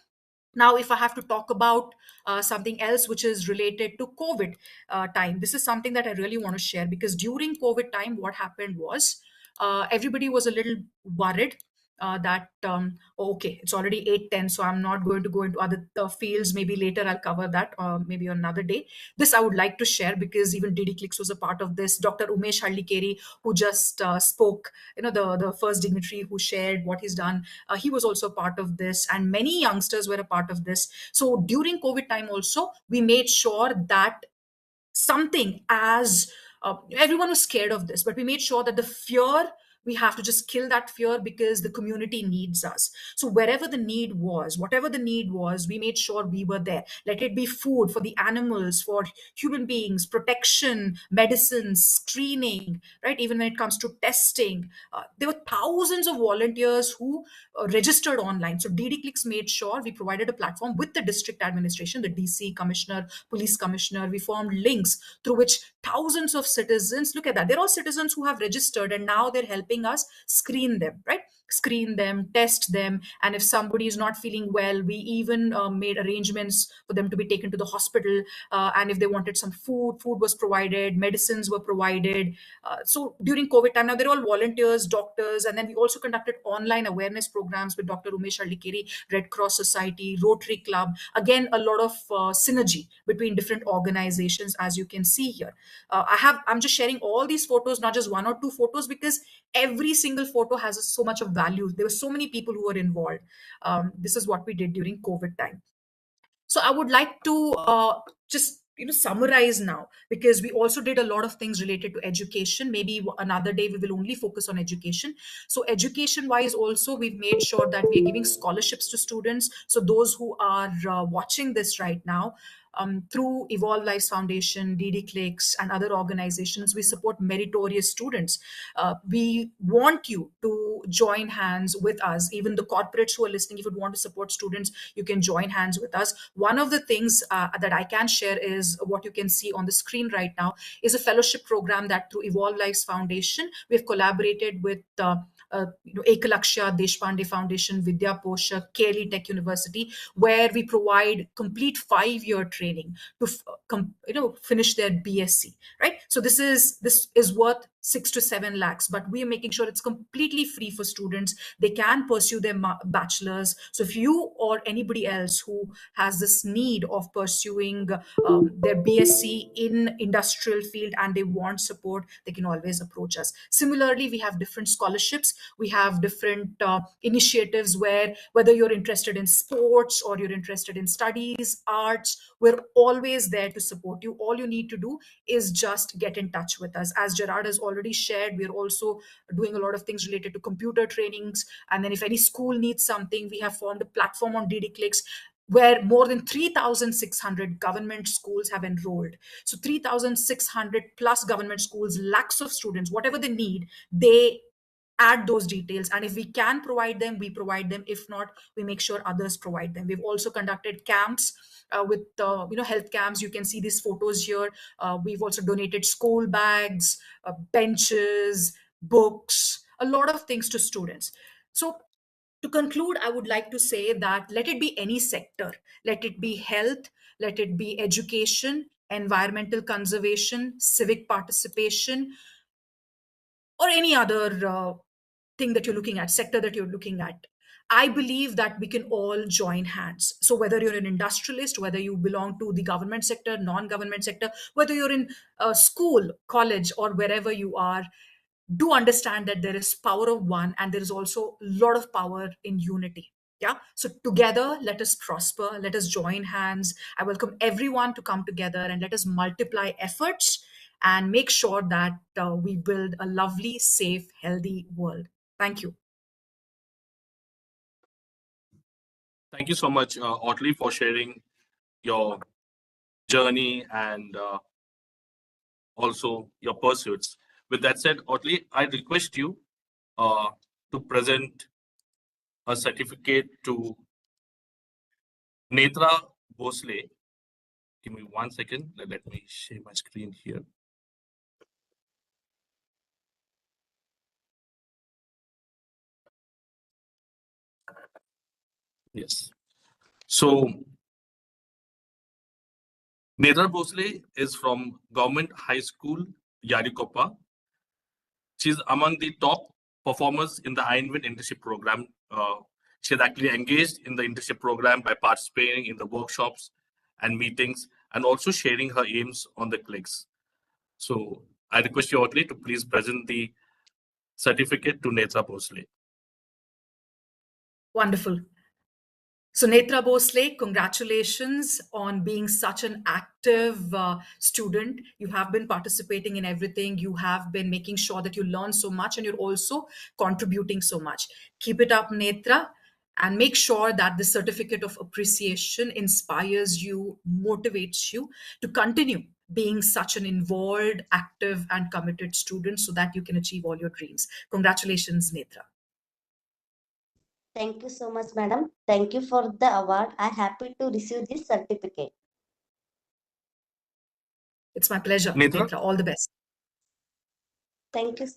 S8: now if I have to talk about something else which is related to COVID time, this is something that I really want to share, because during COVID time what happened was, everybody was a little worried that okay, it's already 8:10, so I'm not going to go into other fields. Maybe later I'll cover that, maybe on another day. This I would like to share because even DD Clicks was a part of this. Dr. Umesh Hallikeri, who just spoke, the first dignitary who shared what he's done, he was also a part of this, and many youngsters were a part of this. So during COVID time also, we made sure that something as everyone was scared of this, but we made sure that the fear, we have to just kill that fear, because the community needs us. So wherever the need was, whatever the need was, we made sure we were there. Let it be food for the animals, for human beings, protection, medicines, screening, right? Even when it comes to testing, there were thousands of volunteers who registered online. So DD Clicks made sure we provided a platform with the district administration, the DC commissioner, police commissioner. We formed links through which thousands of citizens, look at that, they're all citizens who have registered, and now they're helping us screen them, right? Screen them, test them, and if somebody is not feeling well, we even made arrangements for them to be taken to the hospital. And if they wanted some food, food was provided, medicines were provided. So during COVID time, now they're all volunteers, doctors, and then we also conducted online awareness programs with Dr. Umesh Hallikeri, Red Cross Society, Rotary Club. Again, a lot of synergy between different organizations, as you can see here. I'm just sharing all these photos, not just one or two photos, because every single photo has so much of value. There were so many people who were involved. This is what we did during COVID time. So I would like to just summarize now, because we also did a lot of things related to education. Maybe another day we will only focus on education. So education wise also, we've made sure that we're giving scholarships to students. So those who are watching this right now, through Evolve Lives Foundation, DD Clicks, and other organizations, we support meritorious students. We want you to join hands with us. Even the corporates who are listening, if you want to support students, you can join hands with us. One of the things that I can share is what you can see on the screen right now is a fellowship program that through Evolve Lives Foundation, we've collaborated with Ekalaksha Deshpande Foundation, Vidya Poshak, KLE Tech University, where we provide complete 5-year training to finish their BSc, right? So this is worth 6 to 7 lakhs, but we are making sure it's completely free for students. They can pursue their bachelor's. So if you or anybody else who has this need of pursuing their BSc in industrial field and they want support, they can always approach us. Similarly, we have different scholarships. We have different initiatives where, whether you're interested in sports or you're interested in studies, arts, we're always there to support you. All you need to do is just get in touch with us. As Gerard has already shared, we're also doing a lot of things related to computer trainings. And then if any school needs something, we have formed a platform on DD Clicks where more than 3,600 government schools have enrolled. So 3,600 plus government schools, lakhs of students, whatever they need, they add those details, and if we can provide them, we provide them. If not, we make sure others provide them. We've also conducted camps with health camps. You can see these photos here. We've also donated school bags, benches, books, a lot of things to students. So to conclude, I would like to say that let it be any sector, let it be health, let it be education, environmental conservation, civic participation, or any other thing that you're looking at, sector that you're looking at, I believe that we can all join hands. So whether you're an industrialist, whether you belong to the government sector, non-government sector, whether you're in school, college, or wherever you are, do understand that there is power of one and there is also a lot of power in unity. Yeah. So together, let us prosper, let us join hands. I welcome everyone to come together and let us multiply efforts and make sure that we build a lovely, safe, healthy world. Thank you.
S2: Thank you so much, Audley, for sharing your journey and also your pursuits. With that said, Audley, I request you uh, to present a certificate to Netra Bhosle. Give me 1 second. Let me share my screen here. Yes. So Netra Bhosle is from Government High School, Yarikoppa. She's among the top performers in the Ironwind internship program. She has actually engaged in the internship program by participating in the workshops and meetings and also sharing her aims on the clicks. So I request you, Audley, to please present the certificate to Netra Bhosle.
S8: Wonderful. So, Netra Bhosle, congratulations on being such an active student. You have been participating in everything. You have been making sure that you learn so much and you're also contributing so much. Keep it up, Netra, and make sure that the certificate of appreciation inspires you, motivates you to continue being such an involved, active, and committed student so that you can achieve all your dreams. Congratulations, Netra.
S9: Thank you so much, madam. Thank you for the award. I'm happy to receive this certificate.
S8: It's my pleasure,
S2: Netra?
S8: Netra. All the best.
S9: Thank you.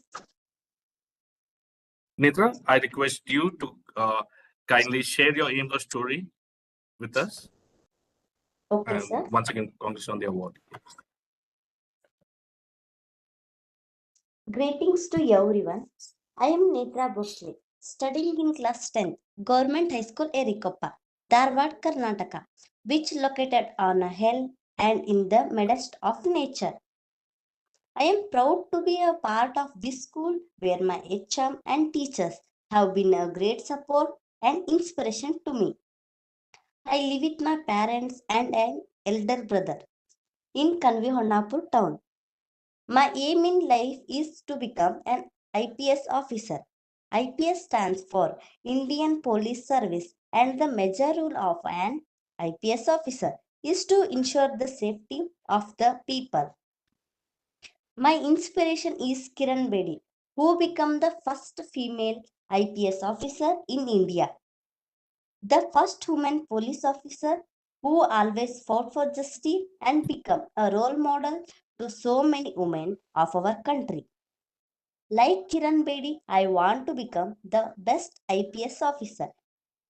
S2: Netra, I request you to kindly share your aims or story with us.
S9: Okay,
S2: And
S9: sir.
S2: once again, congrats on the award.
S9: Greetings to everyone. I am Netra Bhosle, studying in class 10, Government High School, Erikoppa, Dharwad, Karnataka, which located on a hill and in the midst of nature. I am proud to be a part of this school where my HM and teachers have been a great support and inspiration to me. I live with my parents and an elder brother in Kanvihonnapur town. My aim in life is to become an IPS officer. IPS stands for Indian Police Service, and the major role of an IPS officer is to ensure the safety of the people. My inspiration is Kiran Bedi, who became the first female IPS officer in India, the first woman police officer who always fought for justice and become a role model to so many women of our country. Like Kiran Bedi, I want to become the best IPS officer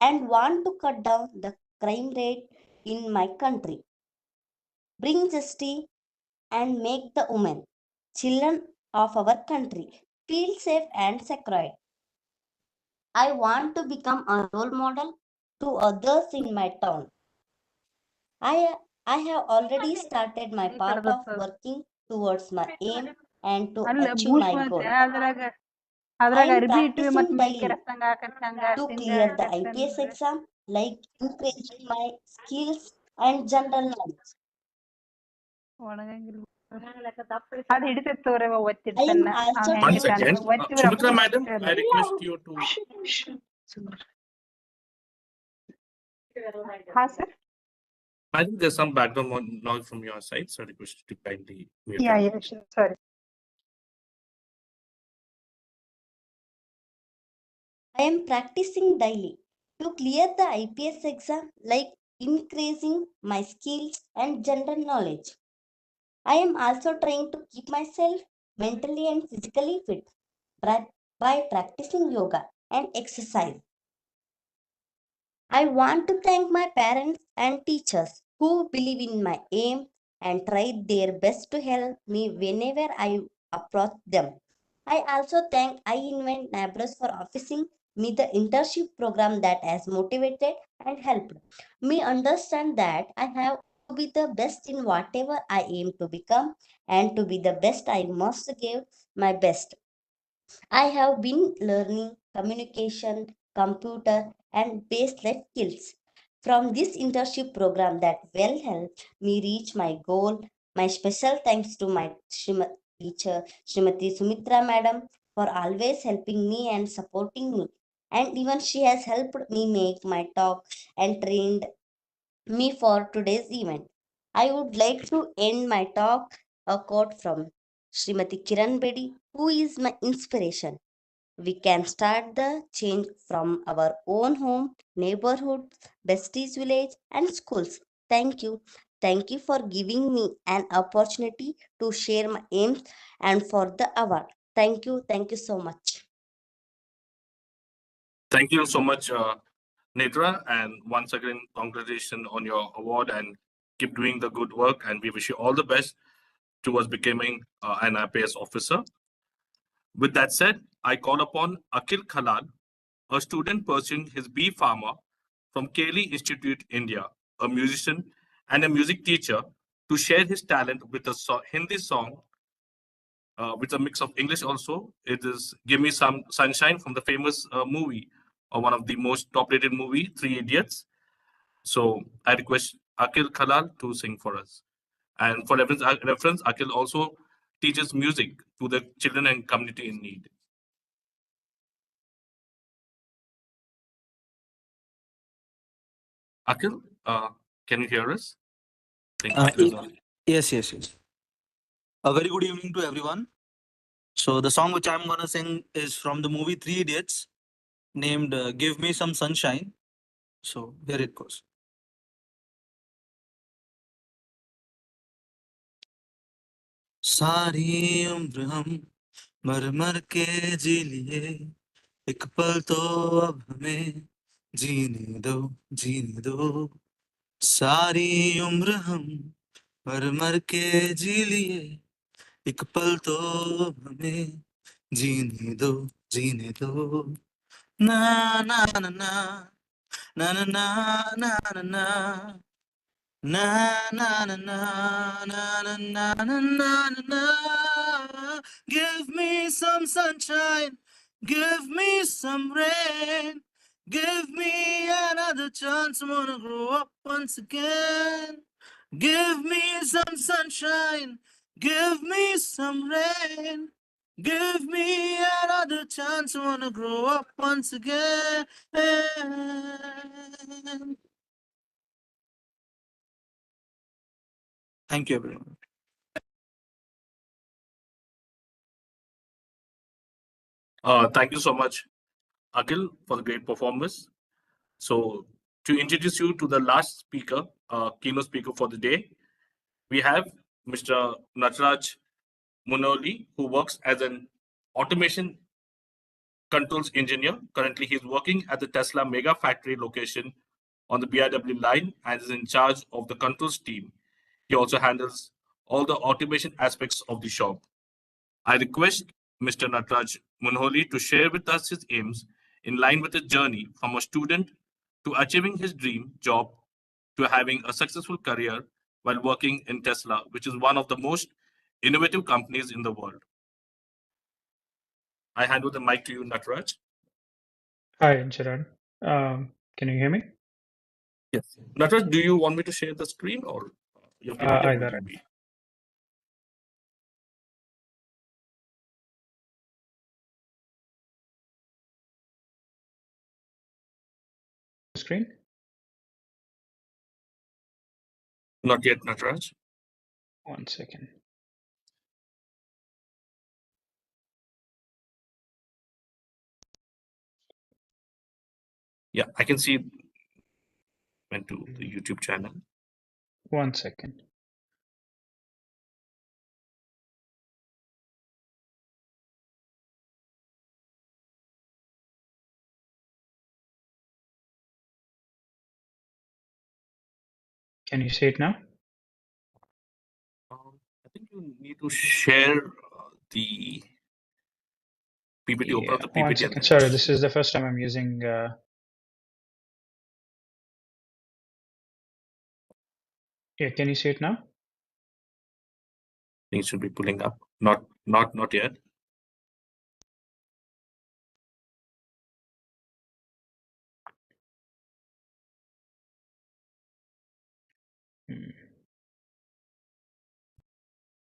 S9: and want to cut down the crime rate in my country, bring justice and make the women, children of our country feel safe and secure. I want to become a role model to others in my town. I, I have already started my part of working towards my aim and to
S6: ಅಲ್ಲ
S9: achieve
S6: Boost
S9: my
S6: ಮತ್ತೆ
S9: goal. I
S6: ಅದ್ರಾಗ
S9: am
S6: ಅರ್ಬಿ ಇಟ್ಟಿವಿ ಮತ್
S9: practicing
S6: ಮೇಕೆ
S9: daily
S6: ರಸಂಗ ಹಾಕತ್ತಂಗ
S9: to
S6: ಹಿಂಗ
S9: clear the
S6: ಹಾಕತ್ತಂದ್ರೆ
S9: IPS exam, like increasing my skills and general knowledge.
S6: ಒಣಗಂಗಿಲ್ಲ ಅದ್ ಹಿಡಿತೈತ್ ತೋರಿ
S9: I am
S6: ಒತ್ತಿಡ್ತಾನ
S9: also
S6: ಅವ್
S2: One
S6: ಹೆಂಗಿಟ್ಟ
S9: taking
S2: second.
S6: ಅಂತ ಒತ್ತಿದ್ರ
S2: Sumitra, madam, I request you to.
S6: ಹಾ sir
S2: I think there's some background noise from your side, so I request you to kindly mute
S6: yeah
S2: it.
S6: Yeah sorry
S9: I am practicing daily to clear the IPS exam, like increasing my skills and general knowledge. I am also trying to keep myself mentally and physically fit by practicing yoga and exercise. I want to thank my parents and teachers who believe in my aim and tried their best to help me whenever I approach them. I also thank I Invent Nabros for offering me the internship program that has motivated and helped me understand that I have to be the best in whatever I aim to become, and to be the best I must give my best. I have been learning communication, computer, and base life skills from this internship program that will help me reach my goal. My special thanks to my teacher, Srimati Sumitra Madam, for always helping me and supporting me. And even she has helped me make my talk and trained me for today's event. I would like to end my talk a quote from Srimati Kiran Bedi, who is my inspiration. We can start the change from our own home, neighborhood, besties village, and schools. Thank you. Thank you for giving me an opportunity to share my aims and for the award. Thank you. Thank you so much.
S2: Thank you so much, Netra. And once again, congratulations on your award and keep doing the good work. And we wish you all the best towards becoming an IPS officer. With that said, I call upon Akhil Khalal, a student pursuing his B Pharma from Keli Institute, India, a musician and a music teacher, to share his talent with a Hindi song with a mix of English also. It is Give Me Some Sunshine from the famous movie, or one of the most top-rated movie, Three Idiots. So I request Akhil Khalal to sing for us. And for reference, Akhil also teaches music to the children and community in need. Akhil, can you hear us? I think Akhil is on.
S10: Yes. A very good evening to everyone. So the song which I'm gonna sing is from the movie Three Idiots, named "Give Me Some Sunshine." So here it goes. सारी उम्र हम मर मर के जी लिए, एक पल तो अब हमें जीने दो। सारी उम्र हम मर मर के जी लिए, एक पल तो हमें जीने दो। ना ना ना ना na na na na na na na na na na na na na na na. Give me some sunshine, give me some rain, give me another chance. I wanna grow up once again. Give me some sunshine, give me some rain, give me another chance. I wanna grow up once again. Thank you, everyone.
S2: Thank you so much, Akhil, for the great performance. So, to introduce you to the last speaker, keynote speaker for the day, we have Mr. Nataraj Munoli, who works as an automation controls engineer. Currently, he's working at the Tesla Mega Factory location on the BIW line and is in charge of the controls team. He also handles all the automation aspects of the shop. I request Mr. Nataraj Munholi to share with us his aims in line with his journey from a student to achieving his dream job to having a successful career while working in Tesla, which is one of the most innovative companies in the world. I hand over the mic to you, Nataraj.
S11: Hi, Gerard. Can you hear me?
S2: Yes. Nataraj, do you want me to share the screen or your PPT
S11: Either.
S2: will be?
S11: Screen?
S2: Not yet, Nataraj.
S11: 1 second.
S2: Yeah, I can see went to the YouTube channel.
S11: 1 second. Can you see it now?
S2: I think you need to share the PPT, open up the
S11: One
S2: PPT.
S11: second. Sorry, this is the first time I'm using. Yeah, can you see it now?
S2: Things should be pulling up. Not yet.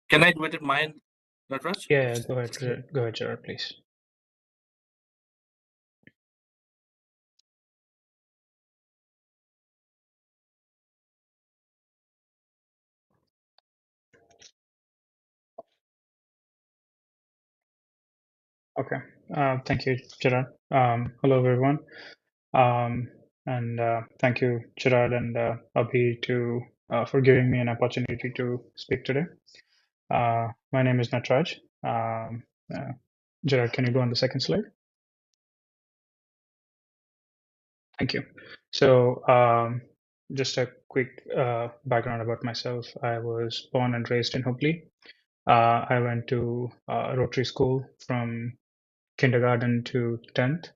S2: Can I do it at my end, Natraj?
S11: Yeah, go ahead, Gerard, please. Okay. Thank you, Gerard. Hello, everyone. And thank you, Gerard and Abhi, for giving me an opportunity to speak today. My name is Natraj. Gerard, can you go on the second slide? Thank you. So, just a quick background about myself. I was born and raised in Hubli. I went to Rotary School from kindergarten to 10th,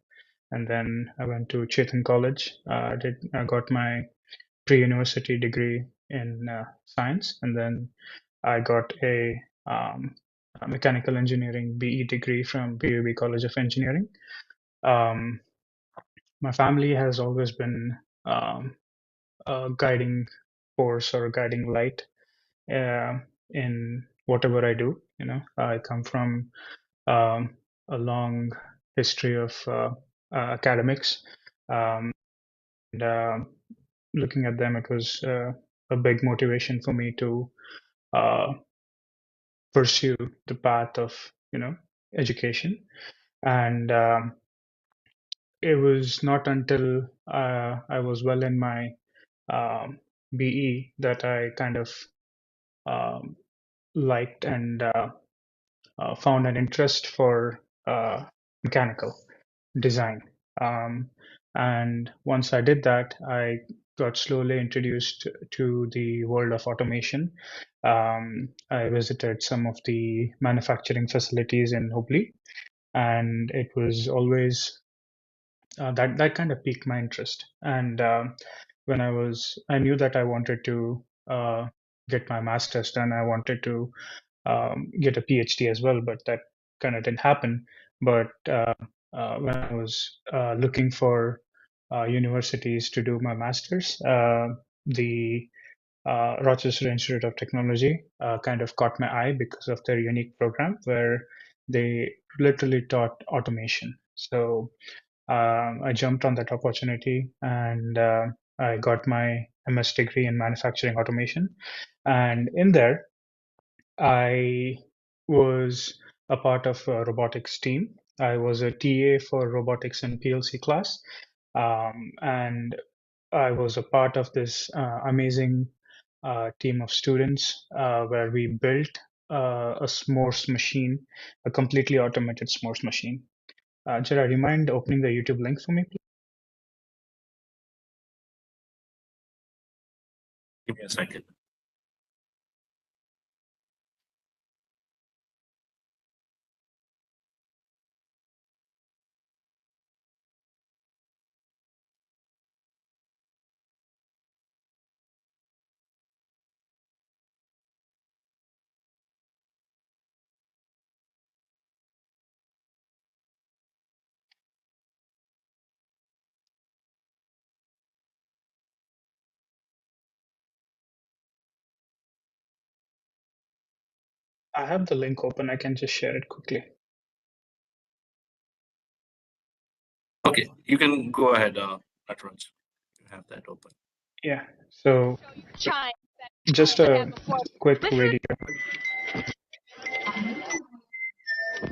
S11: and then I went to Chetan College. I got my pre-university degree in science, and then I got a mechanical engineering BE degree from BUB College of Engineering. My family has always been a guiding force or a guiding light in whatever I do. You know, I come from a long history of academics, and looking at them, it was a big motivation for me to pursue the path of education. And it was not until I was well in my BE that I kind of liked and found an interest for mechanical design. And once I did that, I got slowly introduced to the world of automation. I visited some of the manufacturing facilities in Hubli, and it was always that kind of piqued my interest. And when I knew that I wanted to get my master's done. I wanted to get a PhD as well, but that kind of didn't happen. But when I was looking for universities to do my master's, the Rochester Institute of Technology kind of caught my eye because of their unique program where they literally taught automation. So I jumped on that opportunity, and I got my MS degree in manufacturing automation. And in there, I was a part of a robotics team. I was a TA for robotics and PLC class, and I was a part of this amazing team of students where we built a s'mores machine, a completely automated s'mores machine. Gerard, do you mind opening the YouTube link for me, please?
S2: Give me a second.
S11: I have the link open. I can just share it quickly.
S2: Okay, you can go ahead, Natraj. You have that open.
S11: Yeah. So just a quick video.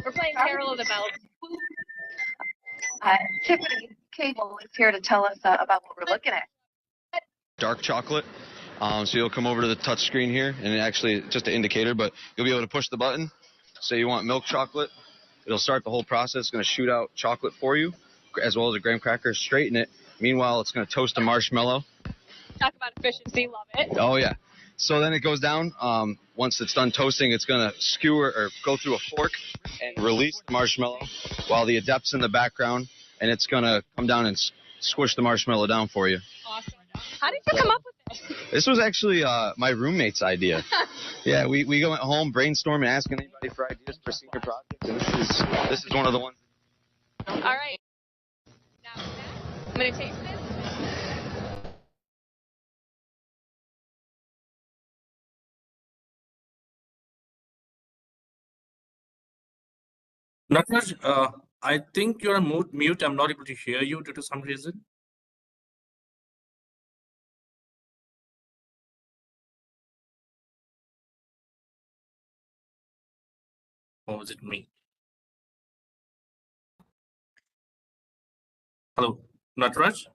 S12: We're playing Carol of the Bells. Tiffany Cable is here to tell us about what we're looking at.
S13: Dark chocolate. So you'll come over to the touch screen here, and actually just an indicator, but you'll be able to push the button. Say you want milk chocolate. It'll start the whole process. It's going to shoot out chocolate for you, as well as a graham cracker, straighten it. Meanwhile, it's going to toast a marshmallow.
S12: Talk about efficiency, love it.
S13: Oh, yeah. So then it goes down. Once it's done toasting, it's gonna skewer or go through a fork and release the marshmallow while the adept's in the background, and it's gonna come down and squish the marshmallow down for you.
S12: Awesome. How did you come up with this?
S13: This was actually my roommate's idea. Yeah, we went home brainstorming, asking anybody for ideas for senior projects, and this is one of the ones.
S12: All right. Now, I'm gonna taste this.
S2: Nataraj, I think you're on mute. I'm not able to hear you due to some reason. Or is it me? Hello, Nataraj?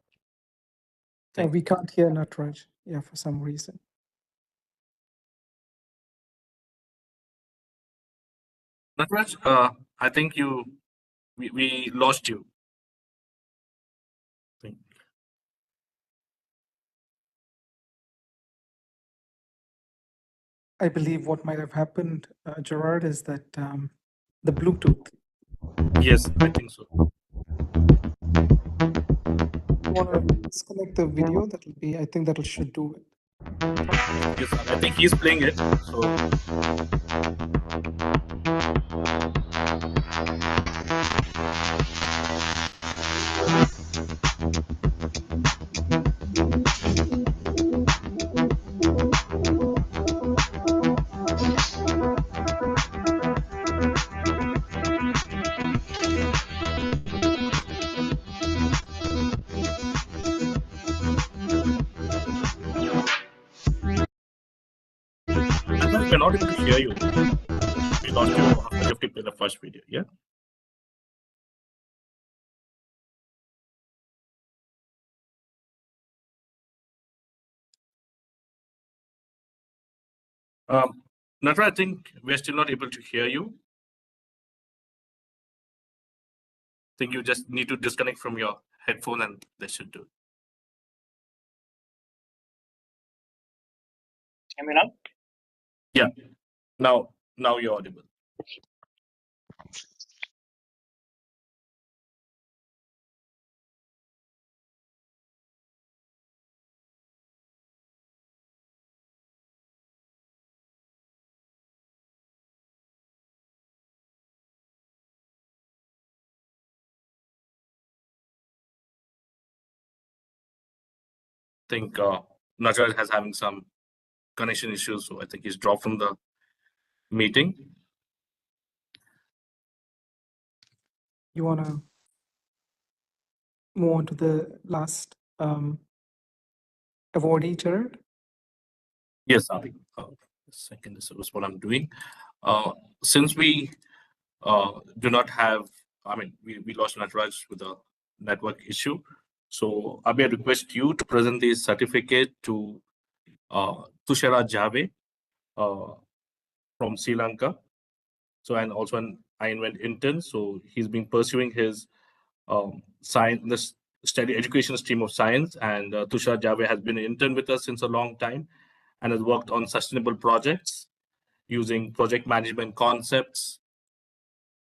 S3: We can't hear Nataraj, yeah, for some reason.
S2: Nataraj, I think we lost you.
S3: I believe what might have happened, Gerard, is that the Bluetooth.
S2: Yes, I think so.
S3: You want to disconnect the video? That'll be. I think that should do it.
S2: Yes, sir. I think he's playing it. So. We're not able to hear you. We lost you after you played the first video, yeah? Natra, I think we're still not able to hear you. I think you just need to disconnect from your headphone and that should do.
S14: Hear me now?
S2: Yeah. Now you're audible. I think Najraj has having some connection issues, so I think he's dropped from the meeting.
S3: You want to move on to the last awardee, Gerard?
S2: Yes, Abhi. Second, this is what I'm doing. Since we do not have, I mean, we lost Nataraj with a network issue. So Abhi, I request you to present the certificate to Tushara Jave from Sri Lanka. So, and also an iInvent intern. So he's been pursuing his science, study education stream of science. And Tushar Jave has been an intern with us since a long time and has worked on sustainable projects using project management concepts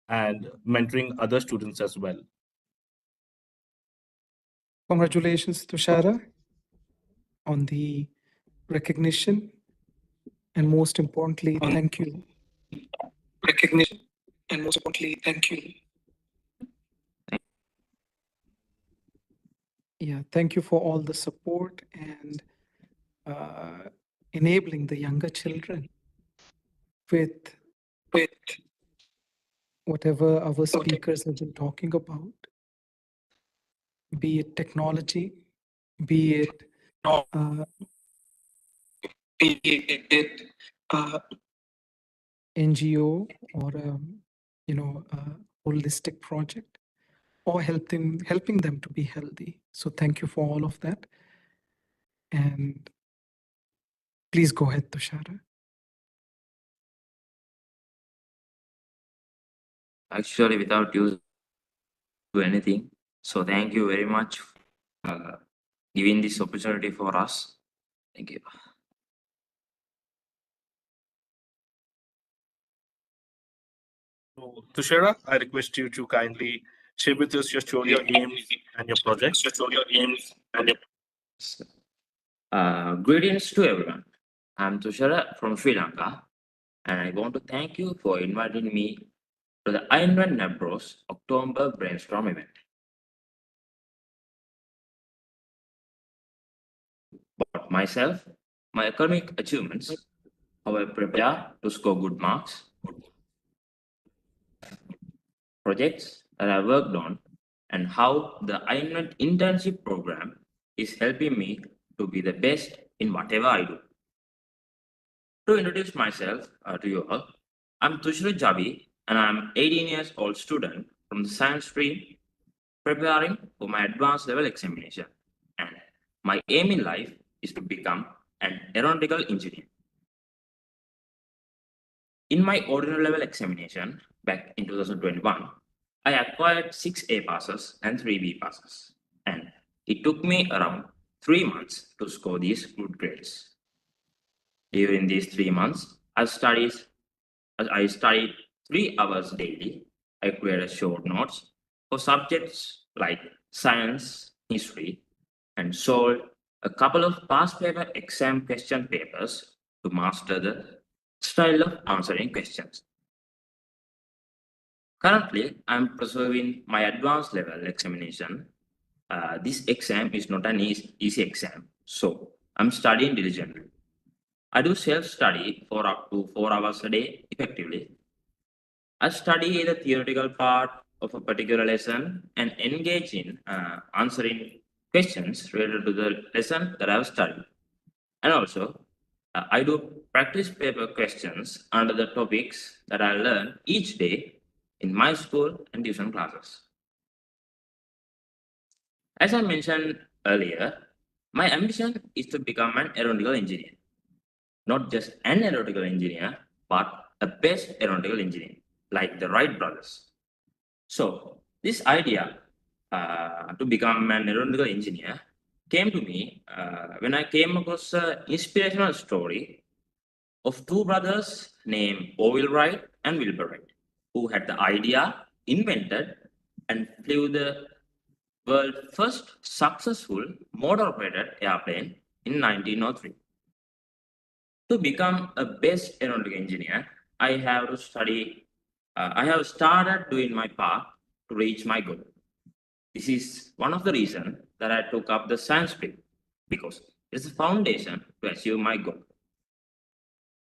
S2: and mentoring other students as well.
S3: Congratulations, Tushara, on the recognition, and most importantly, thank you. Recognition, and most importantly, thank you. Yeah, thank you for all the support and enabling the younger children with whatever our speakers have been talking about, be it technology, be it NGO or holistic project, or helping them to be healthy. So thank you for all of that. And please go ahead, Tushara.
S15: Actually, without you do anything. So thank you very much for giving this opportunity for us. Thank you.
S2: So, Tushara, I request you to kindly share with us your aims and your projects.
S15: Greetings to everyone. I'm Tushara from Sri Lanka, and I want to thank you for inviting me to the Ironman Nebros October Brainstorm event. About myself, my academic achievements, how I prepare to score good marks, projects that I worked on, and how the Ironman internship program is helping me to be the best in whatever I do. To introduce myself to you all, I'm Tushra Javi, and I'm 18 years old student from the science stream preparing for my advanced level examination. And my aim in life is to become an aeronautical engineer. In my ordinary level examination back in 2021, I acquired 6 A passes and 3 B passes. And it took me around 3 months to score these good grades. During these 3 months, I studied 3 hours daily. I created short notes for subjects like science, history, and solved a couple of past paper exam question papers to master the style of answering questions. Currently, I'm pursuing my advanced level examination. This exam is not an easy exam, so I'm studying diligently. I do self-study for up to 4 hours a day effectively. I study the theoretical part of a particular lesson and engage in answering questions related to the lesson that I've studied. And also, I do practice paper questions under the topics that I learn each day in my school and tuition classes. As I mentioned earlier, my ambition is to become an aeronautical engineer. Not just an aeronautical engineer, but a best aeronautical engineer, like the Wright brothers. So, this idea to become an aeronautical engineer came to me when I came across an inspirational story of 2 brothers named Orville Wright and Wilbur Wright, who had the idea, invented, and flew the world's first successful motor-operated airplane in 1903. To become a best aeronautical engineer, I have started doing my part to reach my goal. This is one of the reasons that I took up the science stream, because it's a foundation to achieve my goal.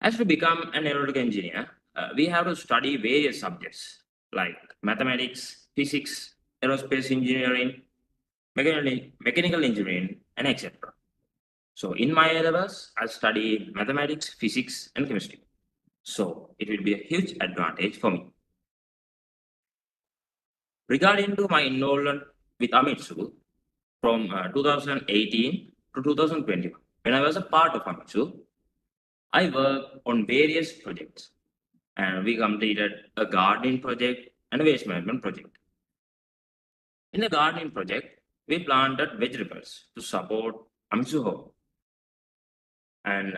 S15: As to become an aeronautical engineer, we have to study various subjects like mathematics, physics, aerospace engineering, mechanical engineering, and etc. So in my A levels, I study mathematics, physics, and chemistry. So it will be a huge advantage for me. Regarding to my involvement with Amitsu from 2018 to 2021, when I was a part of Amitsu, I worked on various projects, and we completed a gardening project and a waste management project. In the gardening project, we planted vegetables to support Amitsu Home. And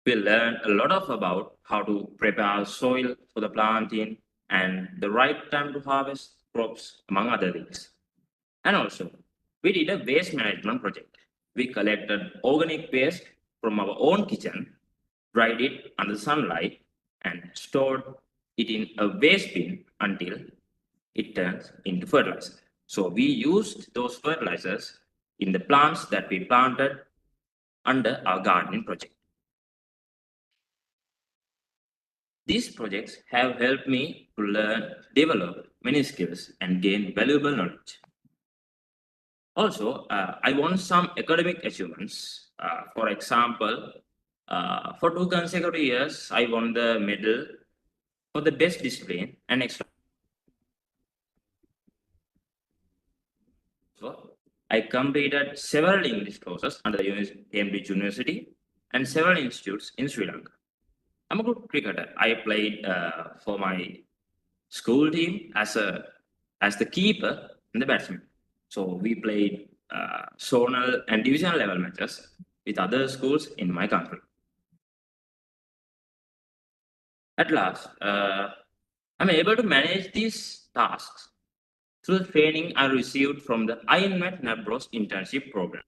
S15: we learned a lot about how to prepare soil for the planting and the right time to harvest crops, among other things. And also, we did a waste management project. We collected organic waste from our own kitchen, dried it under sunlight, and stored it in a waste bin until it turns into fertilizer. So we used those fertilizers in the plants that we planted under our gardening project. These projects have helped me to learn, develop many skills, and gain valuable knowledge. Also, I won some academic achievements. For example, for 2 consecutive years, I won the medal for the best discipline and extra. So, I completed several English courses under the Cambridge University and several institutes in Sri Lanka. I'm a good cricketer. I played for my school team as the keeper and the batsman. So we played zonal and divisional level matches with other schools in my country. At last, I'm able to manage these tasks through the training I received from the INMET NABROS internship program,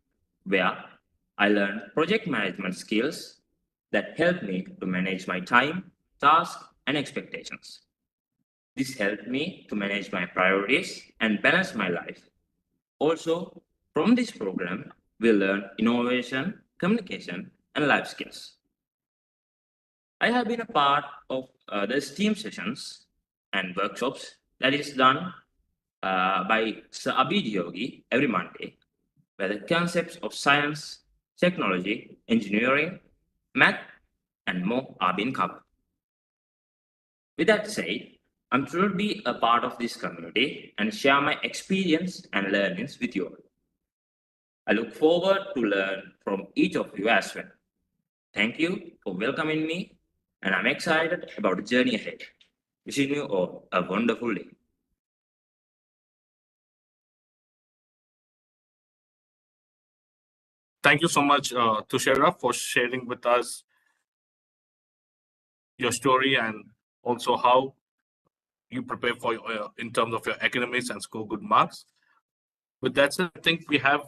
S15: where I learned project management skills that helped me to manage my time, tasks, and expectations. This helped me to manage my priorities and balance my life. Also, from this program, we learn innovation, communication, and life skills. I have been a part of the STEAM sessions and workshops that is done by Sir Abid Yogi every Monday, where the concepts of science, technology, engineering, math, and more are being covered. With that said, I'm thrilled to be a part of this community and share my experience and learnings with you all. I look forward to learn from each of you as well. Thank you for welcoming me, and I'm excited about the journey ahead. Wishing you all a wonderful day.
S2: Thank you so much, Tushara, for sharing with us your story and also how you prepare for in terms of your academics and score good marks. With that said, I think we have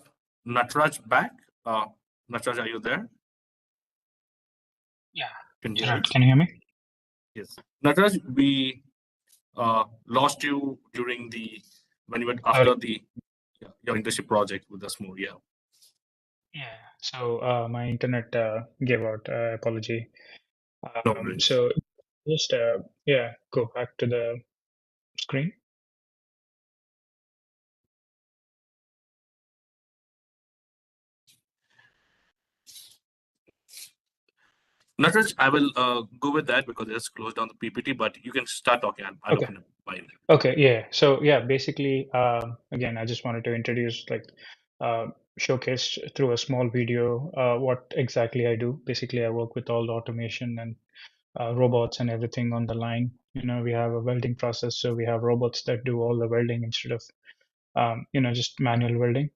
S2: Natraj back. Natraj, are you there?
S11: Yeah.
S2: Can you hear
S11: Gerard,
S2: us?
S11: can you hear me?
S2: Yes. Natraj, we lost you during when you went after your internship project with the SMO. Yeah.
S11: Yeah. So my internet gave out. Apology.
S2: No worries.
S11: So just yeah, go back to the screen.
S2: Natraj, I will go with that because it's closed down the PPT, but you can start talking. I'll
S11: Okay.
S2: open up by
S11: Okay. Yeah. So yeah, basically, again, I just wanted to introduce, like, showcase through a small video what exactly I do. Basically, I work with all the automation and robots and everything on the line. We have a welding process, so we have robots that do all the welding instead of just manual welding.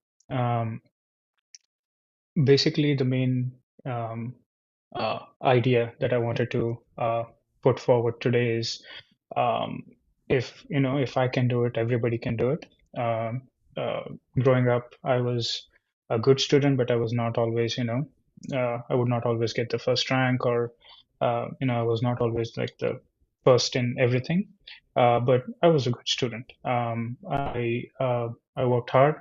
S11: Basically, the main idea that I wanted to put forward today is, um, if I can do it, everybody can do it. Um, uh, Growing up, I was a good student, but I was not always, I would not always get the first rank, or I was not always like the first in everything. But I was a good student. I worked hard,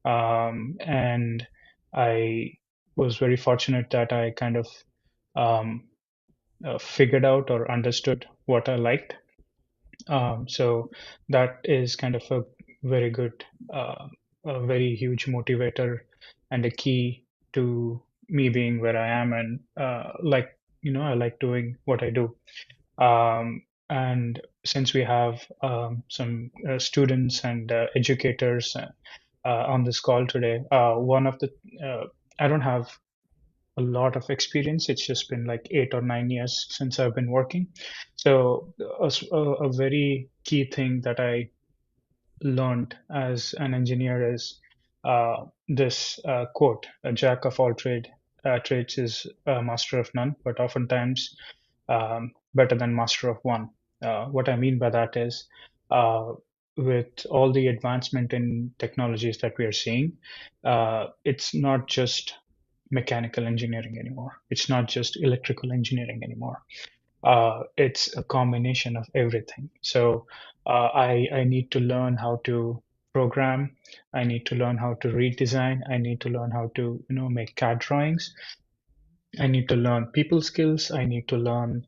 S11: and I was very fortunate that I kind of um, figured out or understood what I liked. So that is kind of a very good, a very huge motivator and a key to me being where I am, and I like doing what I do. And since we have some students and educators on this call today, one of the I don't have a lot of experience. It's just been like 8 or 9 years since I've been working. So a very key thing that I learned as an engineer is this quote: "A jack of all trades is a master of none, but oftentimes better than master of one." What I mean by that is, uh, with all the advancement in technologies that we are seeing, it's not just mechanical engineering anymore. It's not just electrical engineering anymore. It's a combination of everything. So I need to learn how to program. I need to learn how to redesign. I need to learn how to make CAD drawings. I need to learn people skills. I need to learn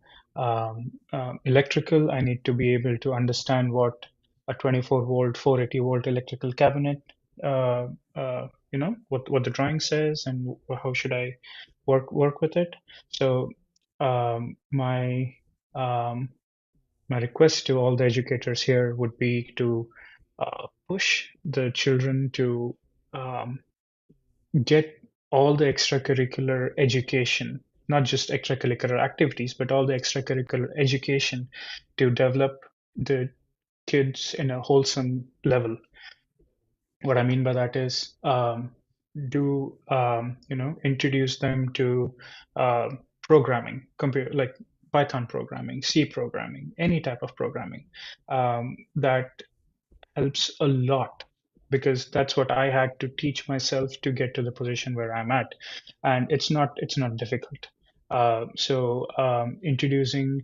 S11: electrical. I need to be able to understand what a 24-volt, 480-volt electrical cabinet, what the drawing says, and how should I work with it. So um, my um, my request to all the educators here would be to push the children to um, get all the extracurricular education, not just extracurricular activities, but all the extracurricular education to develop the kids in a wholesome level. What I mean by that is, introduce them to programming, computer, like Python programming, C programming, any type of programming. That helps a lot, because that's what I had to teach myself to get to the position where I'm at, and it's not difficult. Introducing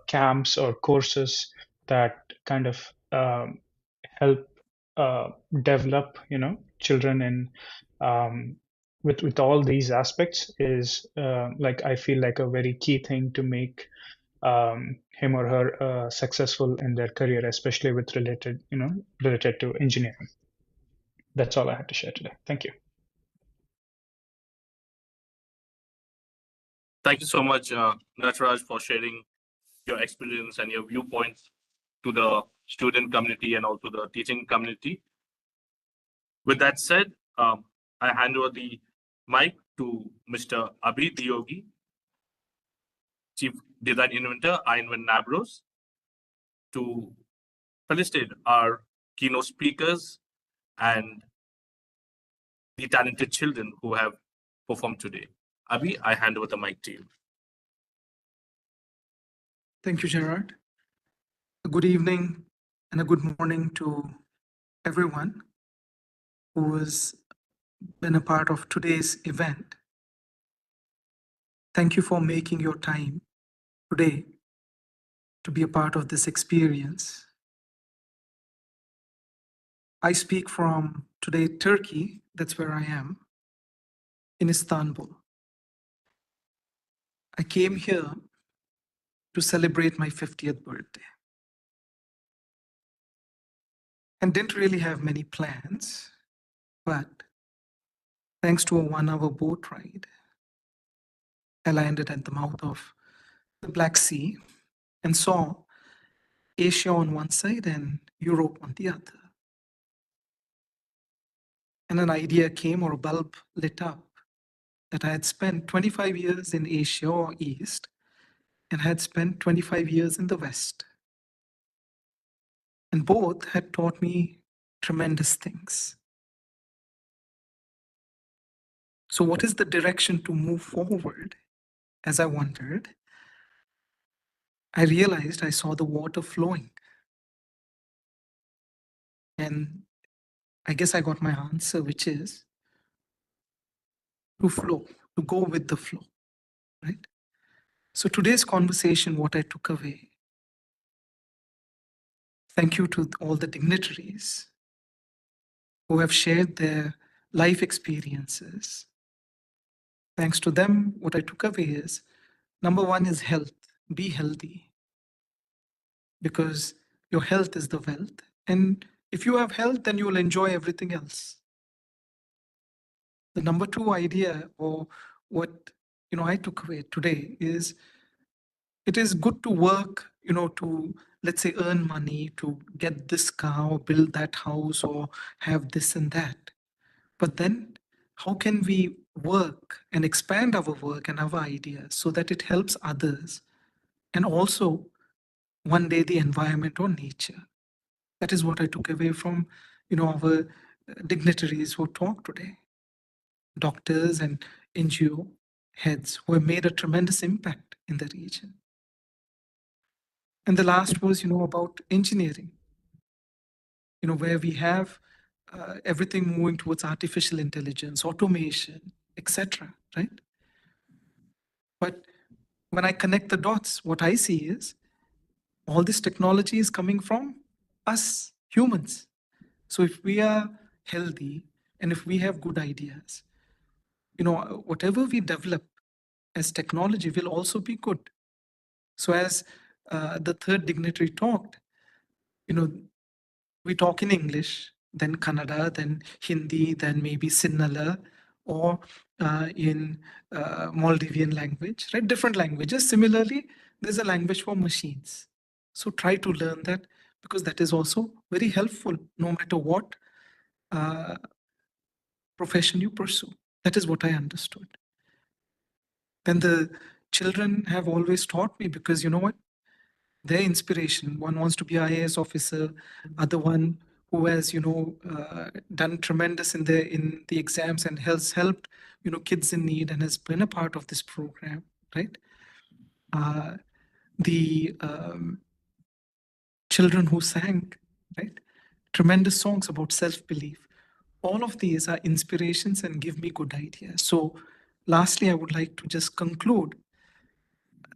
S11: camps or courses that kind of help develop children in with all these aspects is like I feel like a very key thing to make him or her successful in their career, especially with related to engineering. That's all I had to share today. Thank you.
S2: Thank you so much, Nataraj, for sharing your experience and your viewpoints to the student community and also the teaching community. With that said, I hand over the mic to Mr. Abhi Diyogi, Chief Design Inventor, I Invent Nabros, to felicitate our keynote speakers and the talented children who have performed today. Abhi, I hand over the mic to you.
S3: Thank you, Gerard. A good evening and a good morning to everyone who has been a part of today's event. Thank you for making your time today to be a part of this experience. I speak from today, Turkey. That's where I am, in Istanbul. I came here to celebrate my 50th birthday and didn't really have many plans, but thanks to a 1-hour boat ride, I landed at the mouth of the Black Sea and saw Asia on one side and Europe on the other. And an idea came, or a bulb lit up, that I had spent 25 years in Asia or East and had spent 25 years in the West. And both had taught me tremendous things. So what is the direction to move forward? As I wondered, I realized I saw the water flowing. And I guess I got my answer, which is to flow, to go with the flow, right? So today's conversation, what I took away, thank you to all the dignitaries who have shared their life experiences. Thanks to them, what I took away is, number one is health. Be healthy, because your health is the wealth. And if you have health, then you will enjoy everything else. The number two idea, or what I took away today, is it is good to work, to, let's say, earn money, to get this car or build that house or have this and that. But then how can we work and expand our work and our ideas so that it helps others, and also one day the environment or nature? That is what I took away from our dignitaries who talked today. Doctors and NGO heads who have made a tremendous impact in the region. And the last was, about engineering, where we have everything moving towards artificial intelligence, automation, etc., right? But when I connect the dots, what I see is all this technology is coming from us, humans. So if we are healthy and if we have good ideas, whatever we develop as technology will also be good. So as the third dignitary talked, we talk in English, then Kannada, then Hindi, then maybe Sinhala, or in Maldivian language, right? Different languages. Similarly, there's a language for machines. So try to learn that, because that is also very helpful no matter what profession you pursue. That is what I understood. Then the children have always taught me, because you know what? Their inspiration. One wants to be an IAS officer, other one who has, done tremendous in the exams and has helped, kids in need and has been a part of this program, right? the children who sang, right? Tremendous songs about self-belief. All of these are inspirations and give me good ideas. So lastly, I would like to just conclude.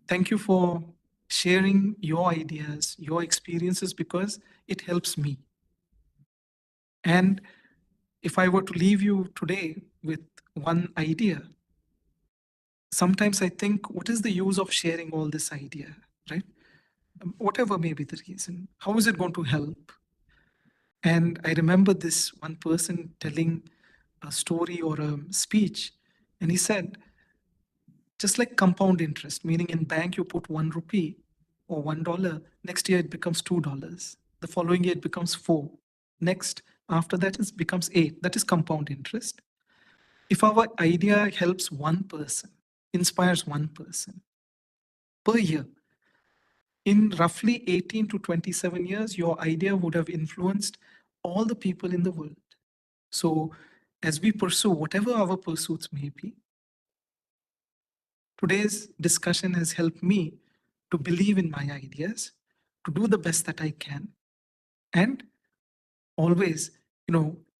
S3: Thank you for sharing your ideas, your experiences, because it helps me. And if I were to leave you today with one idea, sometimes I think, what is the use of sharing all this idea, right? Whatever may be the reason, how is it going to help? And I remember this one person telling a story or a speech, and he said, just like compound interest, meaning in bank you put 1 rupee or $1, next year it becomes $2. The following year it becomes 4. Next, after that it becomes 8. That is compound interest. If our idea helps one person, inspires one person per year, in roughly 18 to 27 years, your idea would have influenced all the people in the world. So as we pursue whatever our pursuits may be, today's discussion has helped me to believe in my ideas, to do the best that I can, and always,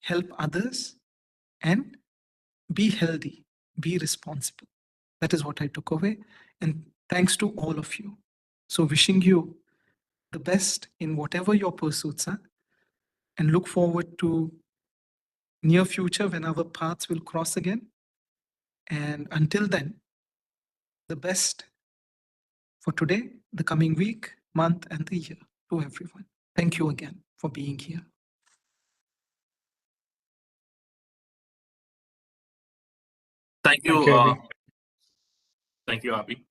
S3: help others and be healthy, be responsible. That is what I took away. And thanks to all of you. So wishing you the best in whatever your pursuits are, and look forward to near future when our paths will cross again. And until then, the best for today, the coming week, month, and the year to everyone. Thank you again for being here.
S2: Thank you.
S11: Thank you, Abhi.
S2: Thank you, Abhi.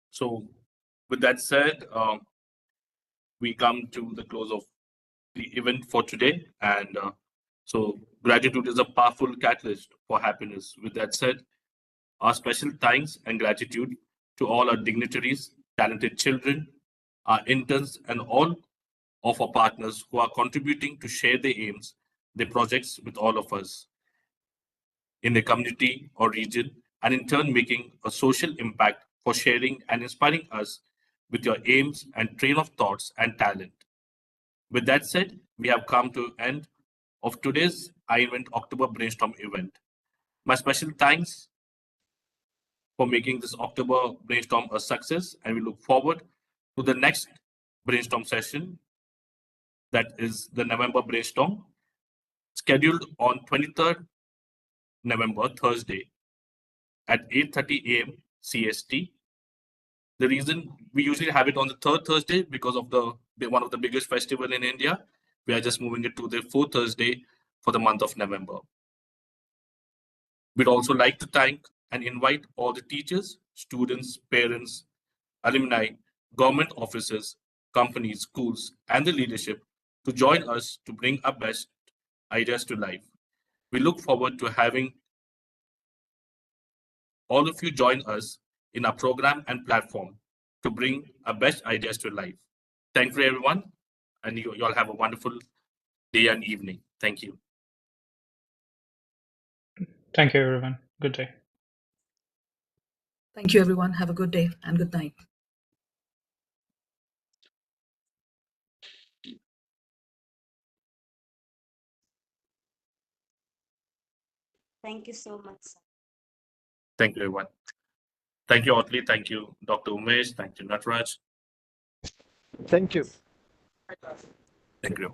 S2: So, with that said, we come to the close of the event for today. And so, gratitude is a powerful catalyst for happiness. With that said, our special thanks and gratitude to all our dignitaries, talented children, our interns, and all of our partners who are contributing to share their aims, their projects with all of us in the community or region, and in turn making a social impact for sharing and inspiring us with your aims and train of thoughts and talent. With that said, we have come to the end of today's iInvent October Brainstorm event. My special thanks for making this October Brainstorm a success, and we look forward to the next Brainstorm session, that is the November Brainstorm, scheduled on 23rd November, Thursday, at 8:30 a.m. CST. The reason we usually have it on the third Thursday because of one of the biggest festival in India. We are just moving it to the fourth Thursday for the month of November. We'd also like to thank and invite all the teachers, students, parents, alumni, government officers, companies, schools, and the leadership to join us to bring our best ideas to life. We look forward to having all of you join us in our program and platform to bring our best ideas to life. Thank you, everyone, and you all have a wonderful day and evening. Thank you.
S11: Thank you, everyone. Good day.
S8: Thank you, everyone. Have a good day and good night.
S9: Thank you so much, sir.
S2: Thank you, everyone. Thank you, Audley. Thank you, Dr. Umesh. Thank you, Natraj.
S5: Thank you.
S2: Thank you.